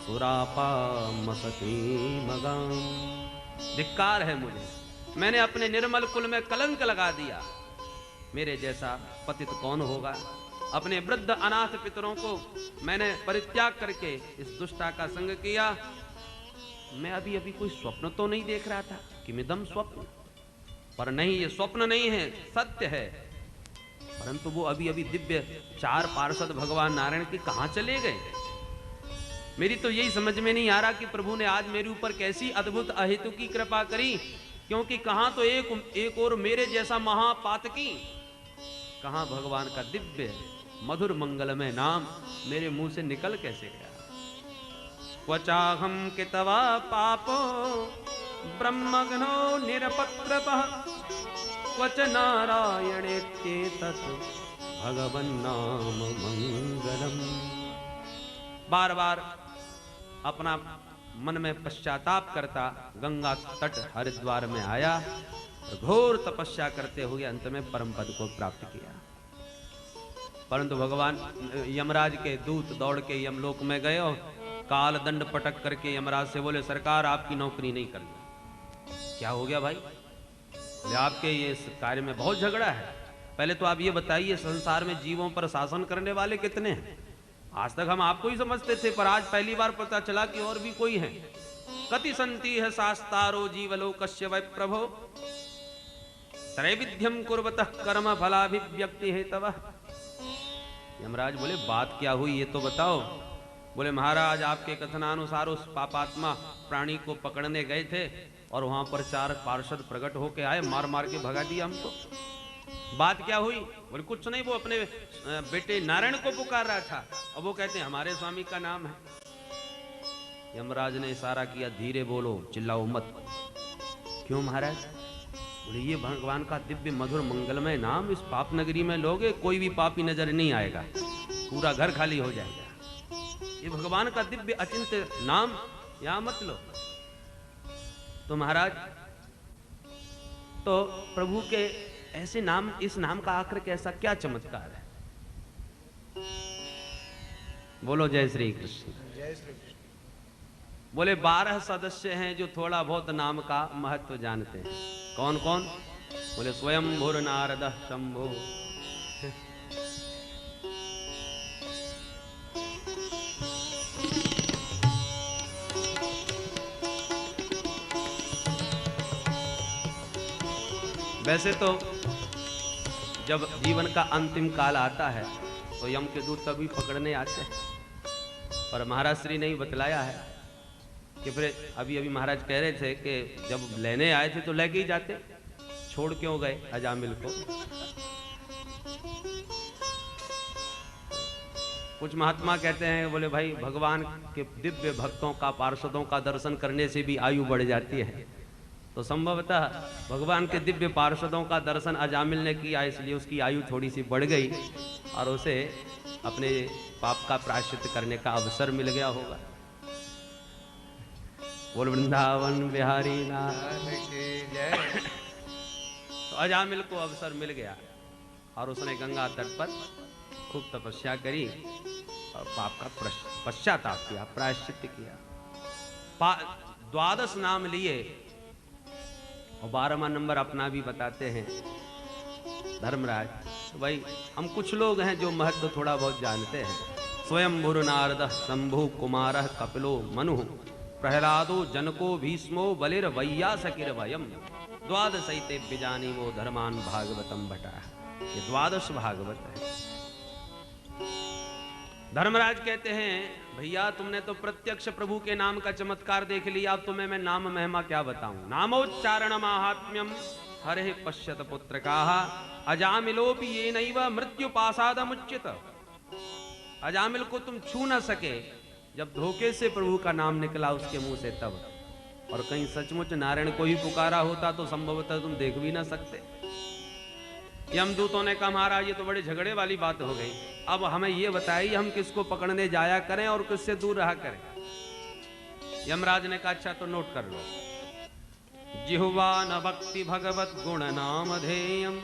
सुरापामसती मगाम। धिक्कार है मुझे, मैंने अपने निर्मल कुल में कलंक लगा दिया। मेरे जैसा पतित कौन होगा? अपने वृद्ध अनाथ पितरों को मैंने परित्याग करके इस दुष्टा का संग किया। मैं अभी अभी कोई स्वप्न तो नहीं देख रहा था कि मिदम स्वप्न, पर नहीं, ये स्वप्न नहीं है, सत्य है। परंतु वो अभी अभी दिव्य 4 पार्षद भगवान नारायण के कहां चले गए? मेरी तो यही समझ में नहीं आ रहा कि प्रभु ने आज मेरे ऊपर कैसी अद्भुत अहेतु की कृपा करी, क्योंकि कहां तो एक और मेरे जैसा महापातकी, कहां भगवान का दिव्य मधुर मंगलमय नाम मेरे मुंह से निकल कैसे गया। क्वचाहम कितवा पापो ब्रह्मग्नो निरपत्रपः क्वच नारायणेत्येतत् भगवन्नाम मंगलम। बार बार अपना मन में पश्चाताप करता गंगा तट हरिद्वार में आया, घोर तपस्या करते हुए अंत में परम पद को प्राप्त किया। परंतु भगवान यमराज के दूत दौड़ के यमलोक में गए और काल दंड पटक करके यमराज से बोले, सरकार आपकी नौकरी नहीं करनी। क्या हो गया भाई? बोले, आपके ये इस कार्य में बहुत झगड़ा है। पहले तो आप ये बताइए, संसार में जीवों पर शासन करने वाले कितने हैं? आज तक हम आपको ही समझते थे, पर आज पहली बार पता चला कि और भी कोई है। कति संति है शास्तारो जीवलोकस्य वै प्रभो त्रैविध्यम कुर्वतः कर्म फलाभिव्यक्ति हेतवः। यमराज बोले, बात क्या हुई ये तो बताओ। बोले, महाराज आपके कथनानुसार उस पापात्मा प्राणी को पकड़ने गए थे और वहां पर 4 पार्षद प्रकट होके आए, मार मार के भगा दिया हमको। बात क्या हुई? बोले, कुछ नहीं, वो अपने बेटे नारायण को पुकार रहा था और वो कहते हैं हमारे स्वामी का नाम है। यमराज ने इशारा किया, धीरे बोलो, चिल्लाओ मत। क्यों महाराज? बोले, ये भगवान का दिव्य मधुर मंगलमय नाम इस पाप नगरी में लोगे, कोई भी पापी नजर नहीं आएगा, पूरा घर खाली हो जाएगा। ये भगवान का दिव्य अचिंत्य नाम यहां मत लो। तो महाराज, तो प्रभु के ऐसे नाम, इस नाम का आखिर कैसा क्या चमत्कार है? बोलो जय श्री कृष्ण। जय श्री कृष्ण। बोले, 12 सदस्य हैं जो थोड़ा बहुत नाम का महत्व जानते हैं। कौन कौन? बोले, स्वयं भूर नारद शंभो, वैसे तो जब जीवन का अंतिम काल आता है तो यम के दूत तभी पकड़ने आते हैं, और महाराज श्री ने बतलाया है कि फिर अभी अभी महाराज कह रहे थे कि जब लेने आए थे तो लेके ही जाते, छोड़ क्यों गए अजामिल को। कुछ महात्मा कहते हैं, बोले भाई, भगवान के दिव्य भक्तों का, पार्षदों का दर्शन करने से भी आयु बढ़ जाती है, तो संभवतः भगवान के दिव्य पार्षदों का दर्शन अजामिल ने किया, इसलिए उसकी आयु थोड़ी सी बढ़ गई और उसे अपने पाप का प्रायश्चित करने का अवसर मिल गया होगा। बोल वृंदावन बिहारी नाथ की जय। तो अजामिल को अवसर मिल गया और उसने गंगा तट पर खूब तपस्या करी और पाप का पश्चाताप किया, प्रायश्चित किया। 12 नाम लिए और 12वां नंबर अपना भी बताते हैं धर्मराज। तो भाई, हम कुछ लोग हैं जो महत्व थोड़ा बहुत जानते हैं। स्वयं भूर नारद शंभु कुमार कपिलो मनु प्रहलादो जनको भीष्मो बलिर वैयासकिर वयम 12 बिजानी वो धर्मान भागवतम भटा। ये 12 भागवत है। धर्मराज कहते हैं, भैया तुमने तो प्रत्यक्ष प्रभु के नाम का चमत्कार देख लिया, अब तुम्हें मैं नाम महिमा क्या बताऊं। नामोच्चारण माहात्म्यम हरे पश्यत पुत्र का अजामिलोपि ये नैव मृत्यु पासादमुच्यत। अजामिल को तुम छू न सके, जब धोखे से प्रभु का नाम निकला उसके मुंह से तब, और कहीं सचमुच नारायण को ही पुकारा होता तो संभवतः तुम देख भी ना सकते। यमदूतों ने कहा महाराज ये तो बड़े झगड़े वाली बात हो गई, अब हमें ये बताइए हम किसको पकड़ने जाया करें और किससे दूर रहा करें। यमराज ने कहा अच्छा तो नोट कर लो, जिह्वा न भक्ति भगवत गुण नाम धेयम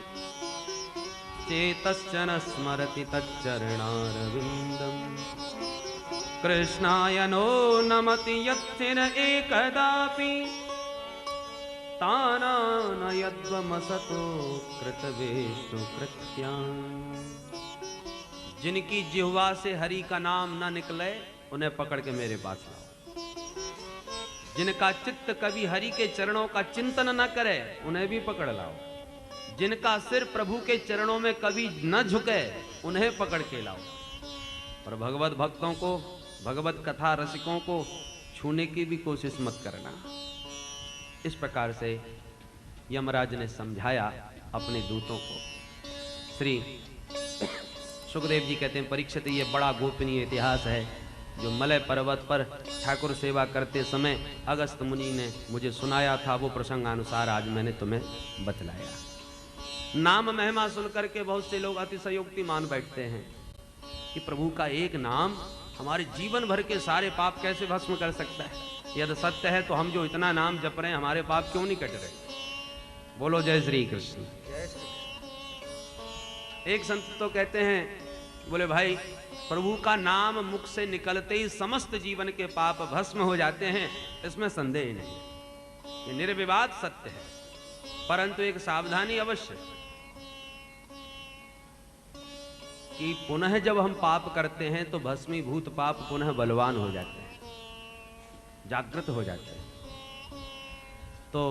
चेतश्चन स्मरति तच्चरणारविंदम कृष्णाय नो नमति यच्चिन एकदापि तानानयद्वमसतो कृतवेष्टु कृत्यां। जिनकी जिह्वा से हरि का नाम न निकले उन्हें पकड़ के मेरे पास लाओ। जिनका चित्त कभी हरि के चरणों का चिंतन न करे उन्हें भी पकड़ लाओ। जिनका सिर प्रभु के चरणों में कभी न झुके उन्हें पकड़ के लाओ। और भगवत भक्तों को, भगवत कथा रसिकों को छूने की भी कोशिश मत करना। इस प्रकार से यमराज ने समझाया अपने दूतों को। श्री सुखदेव जी कहते हैं परीक्षित ये बड़ा गोपनीय इतिहास है जो मलय पर्वत पर ठाकुर सेवा करते समय अगस्त मुनि ने मुझे सुनाया था, वो प्रसंगानुसार आज मैंने तुम्हें बतलाया। नाम महिमा सुनकर के बहुत से लोग अतिशयोक्ति मान बैठते हैं कि प्रभु का एक नाम हमारे जीवन भर के सारे पाप कैसे भस्म कर सकता है। यदि सत्य है तो हम जो इतना नाम जप रहे हैं हमारे पाप क्यों नहीं कट रहे। बोलो जय श्री कृष्ण। एक संत तो कहते हैं, बोले भाई प्रभु का नाम मुख से निकलते ही समस्त जीवन के पाप भस्म हो जाते हैं, इसमें संदेह नहीं, ये निर्विवाद सत्य है। परंतु एक सावधानी अवश्य कि पुनः जब हम पाप करते हैं तो भस्मीभूत पाप पुनः बलवान हो जाते हैं, जागृत हो जाते हैं। तो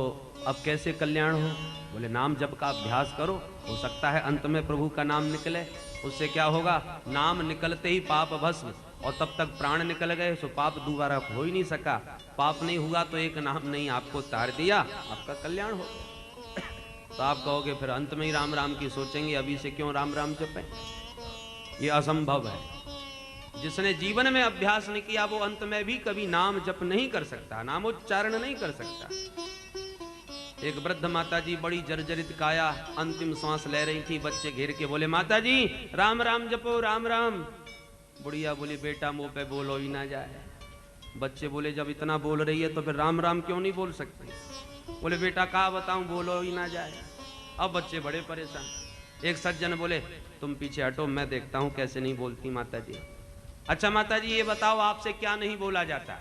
अब कैसे कल्याण हो? बोले नाम जप का अभ्यास करो, हो सकता है अंत में प्रभु का नाम निकले। उससे क्या होगा, नाम निकलते ही पाप भस्म, और तब तक प्राण निकल गए सो पाप दोबारा हो ही नहीं सका। पाप नहीं हुआ तो एक नाम नहीं आपको तार दिया, आपका कल्याण हो गया। तो आप कहोगे फिर अंत में ही राम राम की सोचेंगे, अभी से क्यों राम राम जपें? ये असंभव है। जिसने जीवन में अभ्यास नहीं किया वो अंत में भी कभी नाम जप नहीं कर सकता, नामोच्चारण नहीं कर सकता। एक वृद्ध माता जी बड़ी जर्जरित काया, अंतिम सांस ले रही थी, बच्चे घेर के बोले माता जी राम राम जपो राम राम। बुढ़िया बोली बेटा मुंह पे बोलो ही ना जाए। बच्चे बोले जब इतना बोल रही है तो फिर राम राम क्यों नहीं बोल सकती? बोले बेटा कहा बताऊं, बोलो ही ना जाए। अब बच्चे बड़े परेशान। एक सज्जन बोले तुम पीछे हटो, मैं देखता हूं कैसे नहीं बोलती माता जी। अच्छा माता जी ये बताओ आपसे क्या नहीं बोला जाता?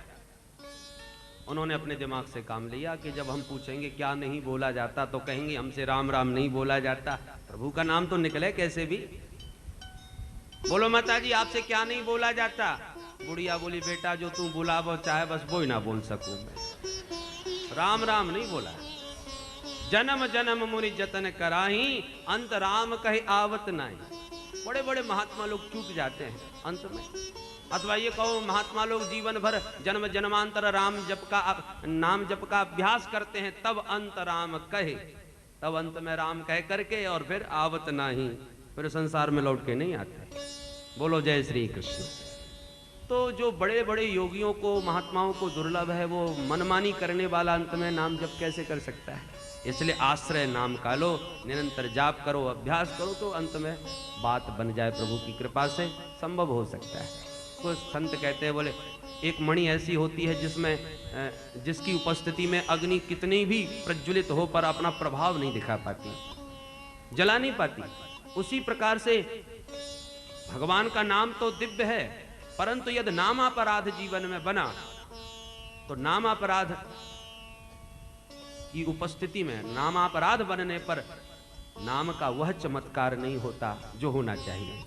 उन्होंने अपने दिमाग से काम लिया कि जब हम पूछेंगे क्या नहीं बोला जाता तो कहेंगे हमसे राम राम नहीं बोला जाता, प्रभु का नाम तो निकले कैसे भी। बोलो माता जी आपसे क्या नहीं बोला जाता? बुढ़िया बोली बेटा जो तू बुला वो चाहे बस वो ही ना बोल सकूं मैं, राम राम नहीं बोला। जन्म जन्म मुनि जतन कराही, अंत राम कहे आवत नहीं। बड़े बड़े महात्मा लोग चूक जाते हैं अंत में। अथवा ये कहो महात्मा लोग जीवन भर जन्म जन्मांतर नाम जप का अभ्यास करते हैं, तब अंत राम कहे, तब अंत में राम कह करके और फिर आवत नहीं, फिर संसार में लौट के नहीं आते। बोलो जय श्री कृष्ण। तो जो बड़े बड़े योगियों को महात्माओं को दुर्लभ है वो मनमानी करने वाला अंत में नाम जप कैसे कर सकता है? इसलिए आश्रय नाम का लो, निरंतर जाप करो, अभ्यास करो तो अंत में बात बन जाए। प्रभु की कृपा से संभव हो सकता है। कुछ संत कहते हैं बोले एक मणि ऐसी होती है जिसकी उपस्थिति में अग्नि कितनी भी प्रज्वलित हो पर अपना प्रभाव नहीं दिखा पाती, जला नहीं पाती। उसी प्रकार से भगवान का नाम तो दिव्य है, परंतु यदि नामापराध जीवन में बना तो नामापराध की उपस्थिति में, नामापराध बनने पर नाम का वह चमत्कार नहीं होता जो होना चाहिए।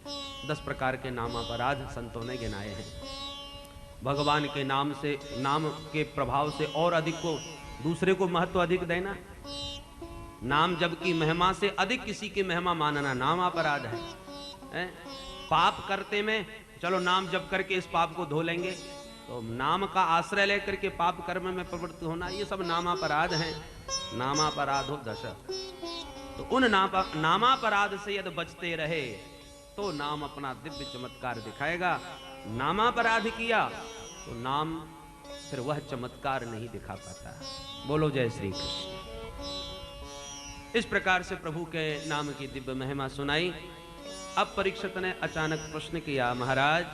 10 प्रकार के नामापराध संतों ने गिनाए हैं। भगवान के नाम से, नाम के प्रभाव से और अधिक को, दूसरे को महत्व अधिक देना, नाम जब की महिमा से अधिक किसी की महिमा मानना नामापराध है। पाप करते में चलो नाम जप करके इस पाप को धो लेंगे, तो नाम का आश्रय लेकर के पाप कर्म में प्रवृत्त होना, ये सब नामापराध हैं। नामापराधो दश। तो उन नामापराध से यदि बचते रहे तो नाम अपना दिव्य चमत्कार दिखाएगा। नामापराध किया तो नाम फिर वह चमत्कार नहीं दिखा पाता। बोलो जय श्री कृष्ण। इस प्रकार से प्रभु के नाम की दिव्य महिमा सुनाई। अब परीक्षित ने अचानक प्रश्न किया, महाराज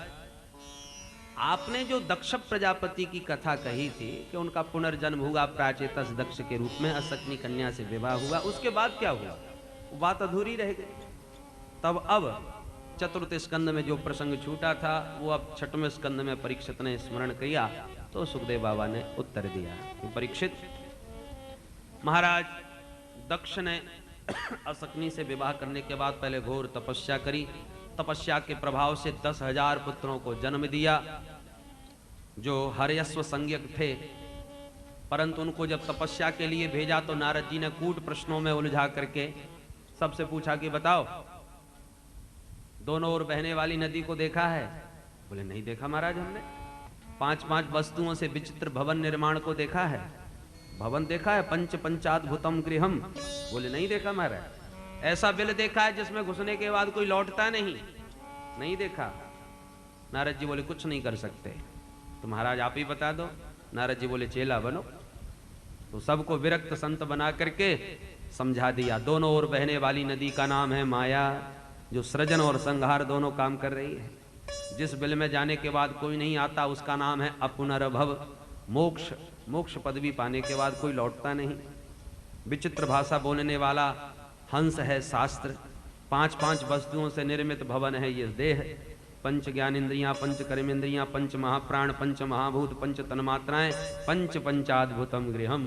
आपने जो दक्ष प्रजापति की कथा कही थी कि उनका पुनर्जन्म हुआ प्राचेतस दक्ष के रूप में, असकनी कन्या से विवाह हुआ, उसके बाद क्या हुआ? वो बात अधूरी रह गई। तब अब चतुर्थ स्कंद में जो प्रसंग छूटा था वो अब छठवें स्कंद में परीक्षित ने स्मरण किया। तो सुखदेव बाबा ने उत्तर दिया कि परीक्षित महाराज, दक्ष ने असकनी से विवाह करने के बाद पहले घोर तपस्या करी। तपस्या के प्रभाव से 10,000 पुत्रों को जन्म दिया जो हर्यस्व संज्ञक थे। परंतु उनको जब तपस्या के लिए भेजा तो नारद जी ने कूट प्रश्नों में उलझा करके सबसे पूछा कि बताओ, दोनों ओर बहने वाली नदी को देखा है? बोले नहीं देखा महाराज हमने। 5-5 वस्तुओं से विचित्र भवन निर्माण को देखा है? भवन देखा है? पंच पंचाद्भुतम गृहम? बोले नहीं देखा महाराज। ऐसा बिल देखा है जिसमें घुसने के बाद कोई लौटता नहीं? नहीं देखा। नारद जी बोले कुछ नहीं कर सकते, तो महाराज आप ही बता दो। नारद जी बोले चेला बनो। तो सबको विरक्त संत बना करके समझा दिया। दोनों ओर बहने वाली नदी का नाम है माया, जो सृजन और संहार दोनों काम कर रही है। जिस बिल में जाने के बाद कोई नहीं आता उसका नाम है अपुनर्भव, मोक्ष। मोक्ष पदवी पाने के बाद कोई लौटता नहीं। विचित्र भाषा बोलने वाला हंस है शास्त्र। 5-5 वस्तुओं से निर्मित भवन है ये देह। पंच ज्ञानेन्द्रियां, पंच कर्मेंद्रियां, पंच महाप्राण, पंच महाभूत, पंच तन्मात्राएं, पंच पंचाद्भुतम गृहम।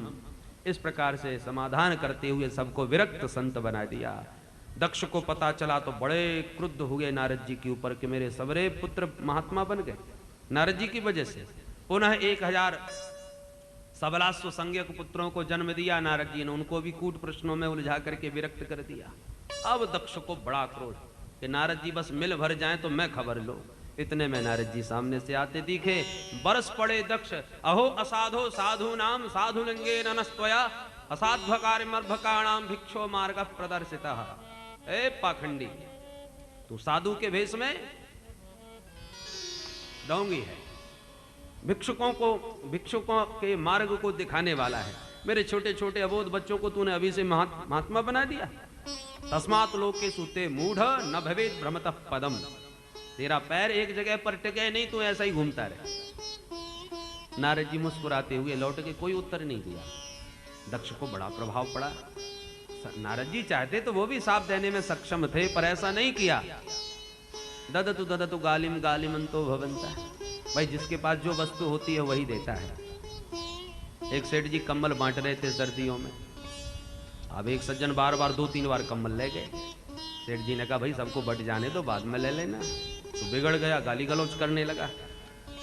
इस प्रकार से समाधान करते हुए सबको विरक्त संत बना दिया। दक्ष को पता चला तो बड़े क्रुद्ध हुए नारद जी के ऊपर कि मेरे सबरे पुत्र महात्मा बन गए नारद जी की वजह से। पुनः 1000 सबलास्व संज्ञक पुत्रों को जन्म दिया नारद जी ने। उनको भी कूट प्रश्नों में उलझा करके विरक्त कर दिया। अब दक्ष को बड़ा क्रोध कि नारद जी बस मिल भर जाएं तो मैं खबर लो। इतने में नारद जी सामने से आते दिखे। बरस पड़े दक्ष, अहो असाधो साधु नाम साधु लिंगे ननस्त्वया असाध्वकार्यमर्भकाणाम भिक्षो मार्ग प्रदर्शिता। ए पाखंडी, तू साधु के भेष में डोंगी है, भिक्षुकों के मार्ग को दिखाने वाला है। मेरे छोटे छोटे अबोध बच्चों को तूने अभी से महात्मा बना दिया। तस्मात् लोके सूते मूढ़ न भवेत् भ्रमतः पदम। तेरा पैर एक जगह पर टिके नहीं, तू ऐसा ही घूमता रहे। नारद जी मुस्कुराते हुए लौट के कोई उत्तर नहीं दिया। दक्ष को बड़ा प्रभाव पड़ा। नारद जी चाहते तो वो भी साफ देने में सक्षम थे, पर ऐसा नहीं किया। ददतु गालिम गालिमंतो भवंता। भाई जिसके पास जो वस्तु होती है वही देता है। एक सेठ जी कंबल बांट रहे थे सर्दियों में। अब एक सज्जन बार बार 2-3 बार कंबल ले गए। सेठ जी ने कहा भाई सबको बट जाने दो, बाद में ले लेना। तो बिगड़ गया, गाली गलौज करने लगा।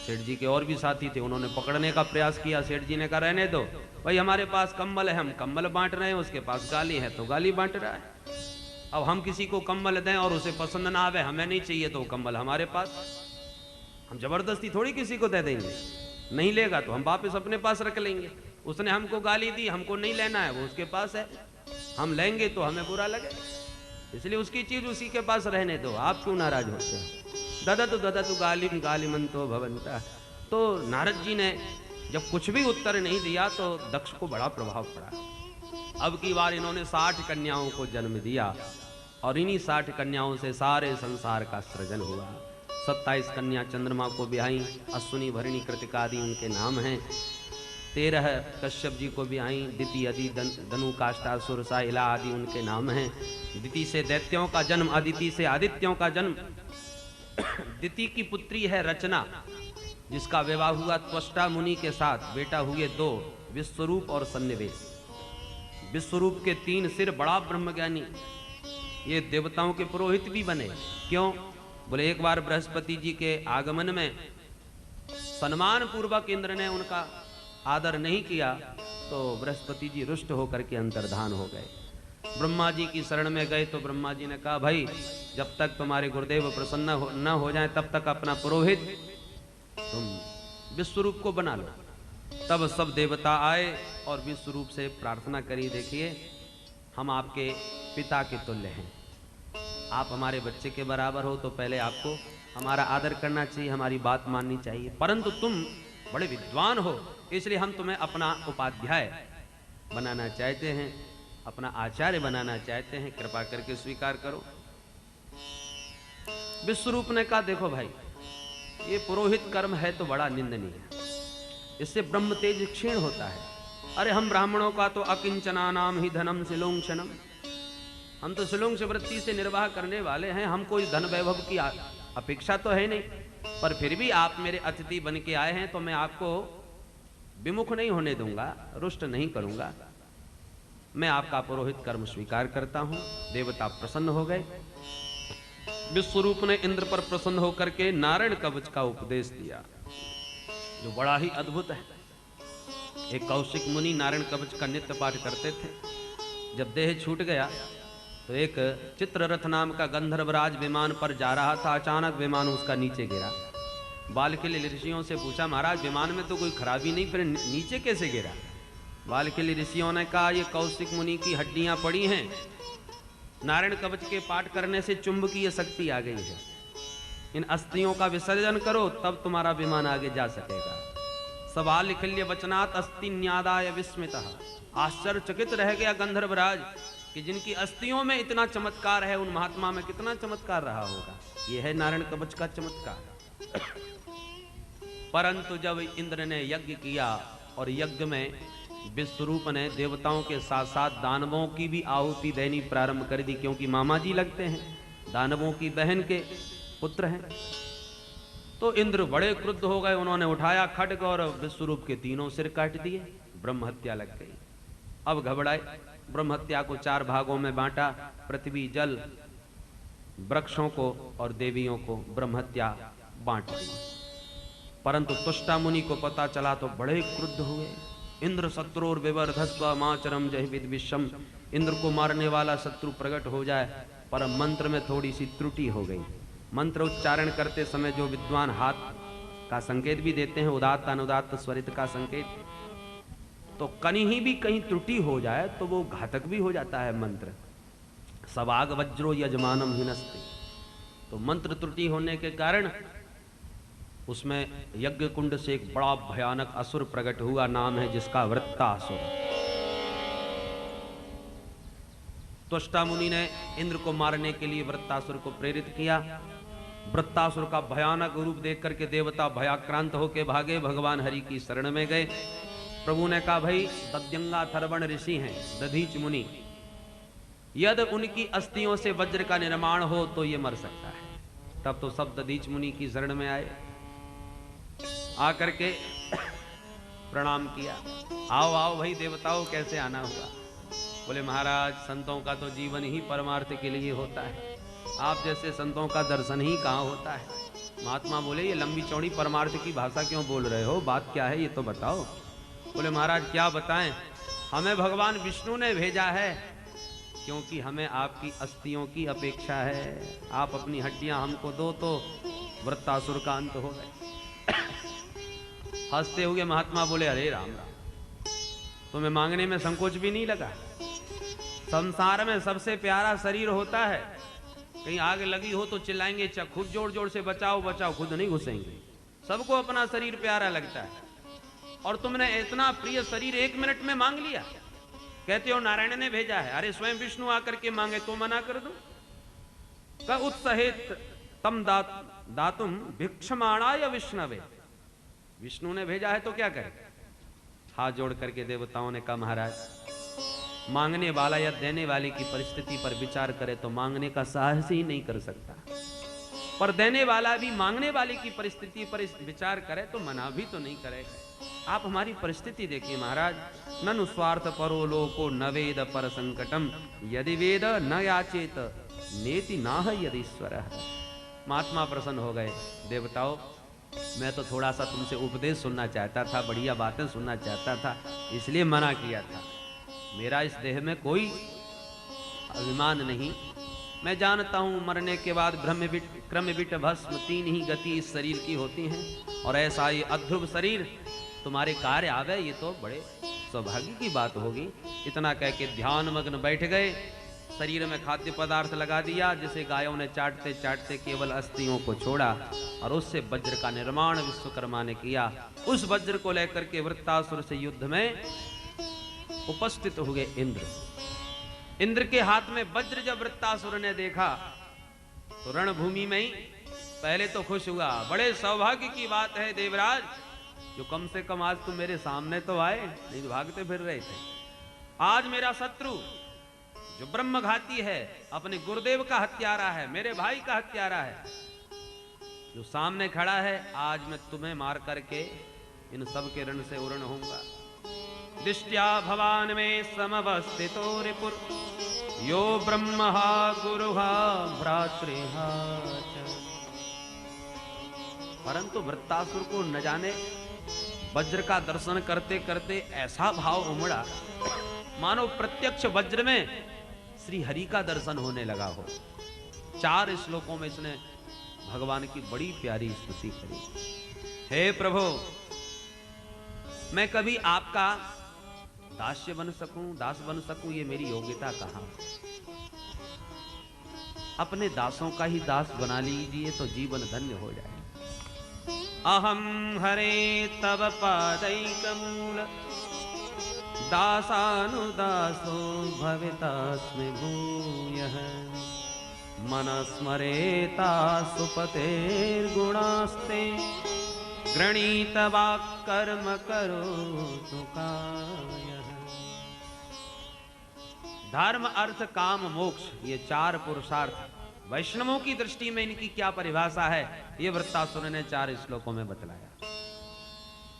सेठ जी के और भी साथी थे, उन्होंने पकड़ने का प्रयास किया। सेठ जी ने कहा रहने दो भाई, हमारे पास कंबल है, हम कंबल बांट रहे हैं, उसके पास गाली है तो गाली बांट रहा है। अब हम किसी को कंबल दें और उसे पसंद ना आवे, हमें नहीं चाहिए तो कंबल हमारे पास, हम जबरदस्ती थोड़ी किसी को दे देंगे। नहीं लेगा तो हम वापस अपने पास रख लेंगे। उसने हमको गाली दी, हमको नहीं लेना है, वो उसके पास है, हम लेंगे तो हमें बुरा लगे, इसलिए उसकी चीज उसी के पास रहने दो। आप क्यों नाराज होते हैं? ददतु गालिम गालिमंतो भवंता। तो नारद जी ने जब कुछ भी उत्तर नहीं दिया तो दक्ष को बड़ा प्रभाव पड़ा। अब की बार इन्होंने 60 कन्याओं को जन्म दिया और इन्हीं 60 कन्याओं से सारे संसार का सृजन हुआ। 27 कन्या चंद्रमा को ब्याही, अश्विनी भरणी कृतिका आदि उनके नाम हैं। 13 कश्यप जी को ब्याही, दिति आदि धनु काष्ठा सुरसा इला आदि उनके नाम हैं। दिति से दैत्यों का जन्म, अदिति से आदित्यों का जन्म। दिति की पुत्री है रचना, जिसका विवाह हुआ त्वष्टा मुनि के साथ। बेटा हुए 2, विश्वरूप और सन्निवेश। विश्वरूप के 3 सिर, बड़ा ब्रह्मज्ञानी, ये देवताओं के पुरोहित भी बने। क्यों? बोले एक बार बृहस्पति जी के आगमन में सम्मान पूर्वक इंद्र ने उनका आदर नहीं किया तो बृहस्पति जी रुष्ट होकर के अंतर्धान हो गए। ब्रह्मा जी की शरण में गए तो ब्रह्मा जी ने कहा भाई जब तक तुम्हारे गुरुदेव प्रसन्न न हो जाए तब तक अपना पुरोहित तुम विश्वरूप को बना लो। तब सब देवता आए और विश्वरूप से प्रार्थना करी, देखिए हम आपके पिता के तुल्य हैं, आप हमारे बच्चे के बराबर हो, तो पहले आपको हमारा आदर करना चाहिए, हमारी बात माननी चाहिए। परंतु तुम बड़े विद्वान हो, इसलिए हम तुम्हें अपना उपाध्याय बनाना चाहते हैं। अपना आचार्य बनाना चाहते हैं, कृपा करके स्वीकार करो। विश्वरूप ने कहा देखो भाई, ये पुरोहित कर्म है तो बड़ा निंदनीय है, इससे ब्रह्म तेज क्षीण होता है। अरे हम ब्राह्मणों का तो अकिंचना नाम ही धनम सिलोंक्षणम, हम तो सिलोंक्ष वृत्ति से निर्वाह करने वाले हैं, हम कोई धन वैभव की अपेक्षा तो है नहीं, पर फिर भी आप मेरे अतिथि बन के आए हैं तो मैं आपको विमुख नहीं होने दूंगा, रुष्ट नहीं करूंगा। मैं आपका पुरोहित कर्म स्वीकार करता हूं। देवता प्रसन्न हो गए। विश्वरूप ने इंद्र पर प्रसन्न होकर के नारायण कवच का उपदेश दिया, जो बड़ा ही अद्भुत है। एक कौशिक मुनि नारायण कवच का नित्य पाठ करते थे। जब देह छूट गया तो एक चित्ररथ नाम का गंधर्वराज विमान पर जा रहा था। अचानक विमान उसका नीचे गिरा। बालकिल ऋषियों से पूछा, महाराज विमान में तो कोई खराबी नहीं, फिर नीचे कैसे गिरा? बालकिल ऋषियों ने कहा, ये कौशिक मुनि की हड्डियां पड़ी हैं, नारायण कवच के पाठ करने से चुंबकीय शक्ति आ गई है, इन अस्थियों का विसर्जन करो तब तुम्हारा विमान आगे जा सकेगा। सबालिखल्य वचनात् अस्ति न्यादाय विस्मितः। आश्चर्यचकित रह गया गंधर्वराज कि जिनकी अस्थियों में इतना चमत्कार है, उन महात्मा में कितना चमत्कार रहा होगा। यह है नारायण कवच का चमत्कार। परंतु जब इंद्र ने यज्ञ किया और यज्ञ में विश्वरूप ने देवताओं के साथ साथ दानवों की भी आहुति देनी प्रारंभ कर दी, क्योंकि मामा जी लगते हैं, दानवों की बहन के पुत्र हैं। तो इंद्र बड़े क्रुद्ध हो गए। उन्होंने उठाया खड्ग और विश्वरूप के तीनों सिर काट दिए। ब्रह्म हत्या लग गई। अब घबराए, ब्रह्म हत्या को 4 भागों में बांटा। पृथ्वी, जल, वृक्षों को और देवियों को ब्रह्म हत्या बांट दी। परंतु तुष्टा मुनि को पता चला तो बड़े क्रुद्ध हुए। इंद्र शत्रुर विवर्धस्व माचरम जय विद विषम। इंद्र को मारने वाला शत्रु प्रकट हो जाए, पर मंत्र में थोड़ी सी त्रुटि हो गई। मंत्र उच्चारण करते समय जो विद्वान हाथ का संकेत भी देते हैं, उदात्त अनुदात्त स्वरित का संकेत, तो कहीं भी कहीं त्रुटि हो जाए तो वो घातक भी हो जाता है मंत्र। सवाग वज्रो यजमानम हिनस्ते। तो मंत्र त्रुटि होने के कारण उसमें यज्ञ कुंड से एक बड़ा भयानक असुर प्रकट हुआ, नाम है जिसका वृत्तासुर। त्वष्टा मुनि ने इंद्र को मारने के लिए वृत्तासुर को प्रेरित किया। वृत्तासुर का भयानक रूप देख करके देवता भयाक्रांत होकर भागे, भगवान हरि की शरण में गए। प्रभु ने कहा, भाई दद्यंगा थर्वण ऋषि हैं, दधीच मुनि, यदि उनकी अस्थियों से वज्र का निर्माण हो तो ये मर सकता है। तब तो सब दधीच मुनि की शरण में आए, आकर के प्रणाम किया। आओ आओ भाई देवताओं, कैसे आना हुआ? बोले महाराज, संतों का तो जीवन ही परमार्थ के लिए होता है, आप जैसे संतों का दर्शन ही कहाँ होता है। महात्मा बोले, ये लंबी चौड़ी परमार्थ की भाषा क्यों बोल रहे हो, बात क्या है ये तो बताओ। बोले महाराज क्या बताएं, हमें भगवान विष्णु ने भेजा है, क्योंकि हमें आपकी अस्थियों की अपेक्षा है। आप अपनी हड्डियां हमको दो तो वृत्तासुर का अंत हो गए। हंसते हुए महात्मा बोले, अरे राम राम, तुम्हें मांगने में संकोच भी नहीं लगा? संसार में सबसे प्यारा शरीर होता है, कहीं आग लगी हो तो चिल्लाएंगे खूब जोर जोर से बचाओ बचाओ, खुद नहीं घुसेंगे। सबको अपना शरीर प्यारा लगता है, और तुमने इतना प्रिय शरीर 1 मिनट में मांग लिया। कहते हो नारायण ने भेजा है, अरे स्वयं विष्णु आकर के मांगे तो मना कर दो? का उत्सहित तम दातुम भिक्षमाणाय विष्णवे। विष्णु ने भेजा है तो क्या करे? हाथ जोड़ करके देवताओं ने कहा, महाराज मांगने वाला या देने वाले की परिस्थिति पर विचार करे तो मांगने का साहस ही नहीं कर सकता, पर देने वाला भी मांगने वाले की परिस्थिति पर विचार करे तो मना भी तो नहीं करेगा। आप हमारी परिस्थिति देखिए महाराज। ननु स्वार्थ परो लोको न वेद पर संकटम, यदि वेद न याचेत नेति नाह यदीश्वर। महात्मा प्रसन्न हो गए। देवताओं, मैं तो थोड़ा सा तुमसे उपदेश सुनना चाहता था, बढ़िया बातें सुनना चाहता था, इसलिए मना किया था। मेरा इस देह में कोई अभिमान नहीं। मैं जानता हूं मरने के बाद क्रम विट भस्म 3 ही गति इस शरीर की होती हैं, और ऐसा ये अध्रुव शरीर तुम्हारे कार्य आवे, ये तो बड़े सौभाग्य की बात होगी। इतना कह के ध्यान मग्न बैठ गए। शरीर में खाद्य पदार्थ लगा दिया, जिसे गायों ने चाटते चाटते केवल अस्थियों को छोड़ा, और उससे वज्र का निर्माण विश्वकर्मा ने किया। उस वज्र को लेकर के वृत्तासुर से युद्ध में उपस्थित हुए इंद्र। इंद्र के हाथ में वज्र जब वृत्तासुर ने देखा तो रणभूमि में ही पहले तो खुश हुआ, बड़े सौभाग्य की बात है देवराज, जो कम से कम आज तुम मेरे सामने तो आए, नहीं तो भागते फिर रहे थे। आज मेरा शत्रु जो ब्रह्मघाती है, अपने गुरुदेव का हत्यारा है, मेरे भाई का हत्यारा है, जो सामने खड़ा है, आज मैं तुम्हें मार करके इन सब के रण से उरण होऊंगा। दिष्ट्या भवान में समवस्थितो रिपुर यो ब्रह्महा गुरुहा भ्रातृहा च। परंतु वृत्तासुर को न जाने वज्र का दर्शन करते करते ऐसा भाव उमड़ा मानो प्रत्यक्ष वज्र में श्री हरि का दर्शन होने लगा हो। 4 श्लोकों में इसने भगवान की बड़ी प्यारी स्तुति करी। हे प्रभु, मैं कभी आपका दास्य बन सकूं, दास बन सकूं, ये मेरी योग्यता कहां। अपने दासों का ही दास बना लीजिए तो जीवन धन्य हो जाए। अहम हरे तव पादैकमूल दासानुदासो भवितास्मि भूयः मनस्मरेता सुपतेर्गुणास्ते गृणीत वाक्कर्म करोतु कायः। धर्म अर्थ काम मोक्ष, ये 4 पुरुषार्थ वैष्णवों की दृष्टि में इनकी क्या परिभाषा है, ये वृत्तासुर ने 4 श्लोकों में बतलाया।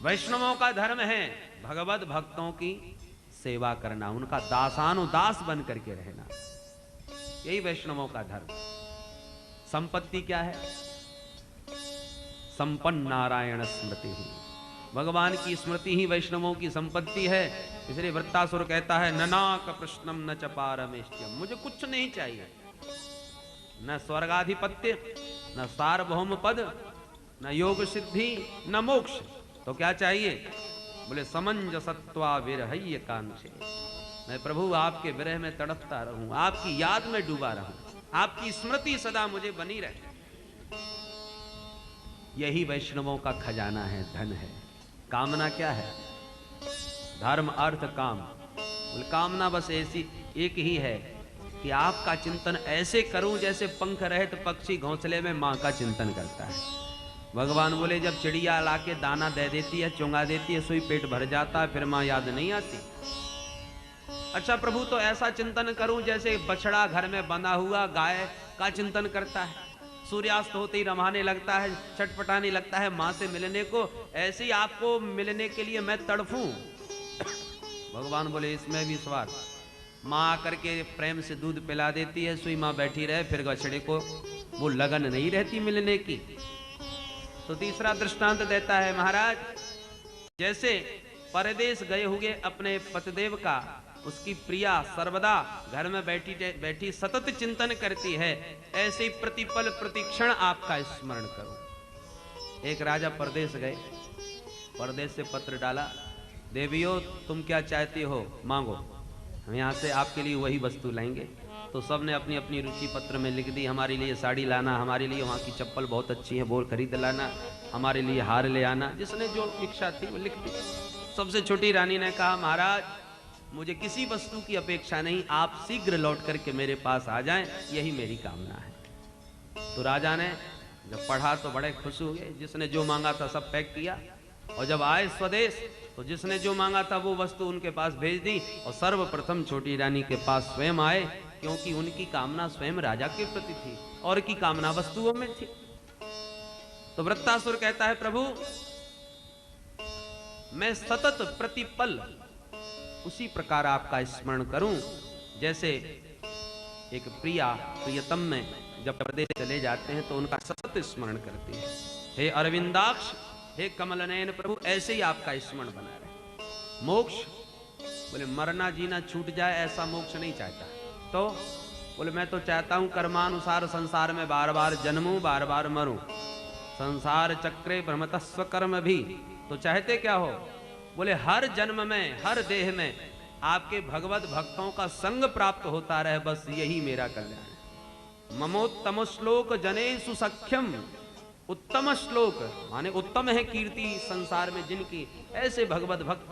वैष्णवों का धर्म है भगवत भक्तों की सेवा करना, उनका दासानुदास बन करके रहना, यही वैष्णवों का धर्म। संपत्ति क्या है? संपन्न नारायण स्मृति ही, भगवान की स्मृति ही वैष्णवों की संपत्ति है। इसलिए वृत्तासुर कहता है ननाक प्रश्नम न च पारमेष्टयम, मुझे कुछ नहीं चाहिए, न स्वर्गाधिपत्य, न सार्वभौम पद, न योग सिद्धि, न मोक्ष। तो क्या चाहिए? बोले समंजसत्वा विरहय्य कांक्षे, मैं प्रभु आपके विरह में तड़पता रहूं, आपकी याद में डूबा रहूं, आपकी स्मृति सदा मुझे बनी रहे। यही वैष्णवों का खजाना है, धन है। कामना क्या है? धर्म अर्थ काम। बोले कामना बस ऐसी एक ही है कि आपका चिंतन ऐसे करूं जैसे पंख रहित पक्षी घोंसले में मां का चिंतन करता है। भगवान बोले जब चिड़िया लाके दाना दे देती है, चुंगा देती है, सोई पेट भर जाता है, फिर मां याद नहीं आती। अच्छा प्रभु, तो ऐसा चिंतन करूं जैसे बछड़ा घर में बंधा हुआ गाय का चिंतन करता है, सूर्यास्त होते ही रमाने लगता है, छटपटाने लगता है मां से मिलने को, ऐसे ही आपको मिलने के लिए मैं तड़फूं। भगवान बोले इसमें भी स्वार्थ। मां आकर के प्रेम से दूध पिला देती है, सुई मां बैठी रहे, फिर बछड़े को वो लगन नहीं रहती मिलने की। तो तीसरा दृष्टांत देता है महाराज, जैसे परदेश गए हुए अपने पतिदेव का उसकी प्रिया सर्वदा घर में बैठी सतत चिंतन करती है, ऐसे ही प्रतिपल प्रतिक्षण आपका स्मरण करो। एक राजा परदेश गए, परदेश से पत्र डाला, देवियों तुम क्या चाहती हो मांगो, हम यहाँ से आपके लिए वही वस्तु लाएंगे। तो सबने अपनी अपनी रुचि पत्र में लिख दी, हमारे लिए साड़ी लाना, हमारे लिए वहाँ की चप्पल बहुत अच्छी है बोल खरीद लाना, हमारे लिए हार ले आना, जिसने जो इच्छा थी वो लिख दी। सबसे छोटी रानी ने कहा महाराज मुझे किसी वस्तु की अपेक्षा नहीं, आप शीघ्र लौट करके मेरे पास आ जाएं, यही मेरी कामना है। तो राजा ने जब पढ़ा तो बड़े खुश हुए, जिसने जो मांगा था सब पैक किया, और जब आए स्वदेश तो जिसने जो मांगा था वो वस्तु उनके पास भेज दी, और सर्वप्रथम छोटी रानी के पास स्वयं आए, क्योंकि उनकी कामना स्वयं राजा के प्रति थी और की कामना वस्तुओं में थी। तो वृत्तासुर कहता है प्रभु मैं सतत प्रतिपल उसी प्रकार आपका स्मरण करूं जैसे एक प्रिया प्रियतम में जब परदेश चले जाते हैं तो उनका सतत स्मरण करती है। हे अरविंदाक्ष, हे कमलनयन प्रभु, ऐसे ही आपका स्मरण बना रहे। मोक्ष बोले मरना जीना छूट जाए ऐसा मोक्ष नहीं चाहता। तो बोले मैं तो चाहता हूं कर्मानुसार संसार में बार बार जन्मूं, बार बार मरूं, संसार चक्रे भ्रमतस्व कर्म भी। तो चाहते क्या हो? बोले हर जन्म में हर देह में आपके भगवत भक्तों का संग प्राप्त होता रहे, बस यही मेरा कल्याण है। ममोत्तम श्लोक जनेषु सख्यम, उत्तम श्लोक माने उत्तम है कीर्ति संसार में जिनकी, ऐसे भगवत भक्त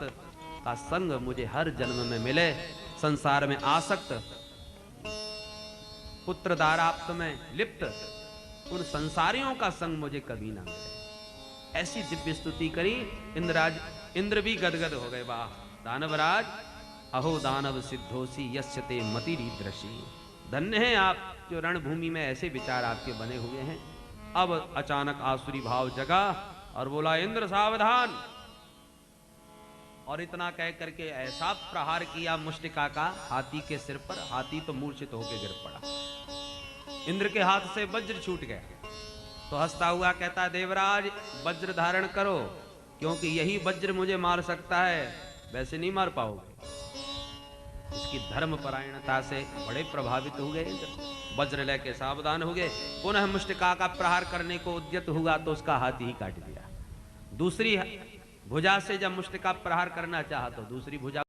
का संग मुझे हर जन्म में मिले। संसार में आसक्त पुत्र दाराप्त में लिप्त उन संसारियों का संग मुझे कभी ना मिले। ऐसी दिव्य स्तुति करी। इंद्र भी गदगद हो गए। वाह दानवराज, अहो दानव सिद्धोसी यस्य ते मतिरीदृशी। धन्य है आप जो रणभूमि में ऐसे विचार आपके बने हुए हैं। अब अचानक आसुरी भाव जगा और बोला, इंद्र सावधान। और इतना कह करके ऐसा प्रहार किया मुष्टिका का हाथी के सिर पर। हाथी तो मूर्छित होकर गिर पड़ा। इंद्र के हाथ से वज्र छूट गया तो हंसता हुआ कहता, देवराज वज्र धारण करो, क्योंकि यही वज्र मुझे मार सकता है, वैसे नहीं मार पाओगे। इसकी धर्मपरायणता से बड़े प्रभावित हो गए इंद्र। वज्र लेके सावधान हो गए। पुनः मुष्टिका का प्रहार करने को उद्यत हुआ तो उसका हाथी ही काट दिया। दूसरी भुजा से जब मुष्टिका प्रहार करना चाहा तो दूसरी भुजा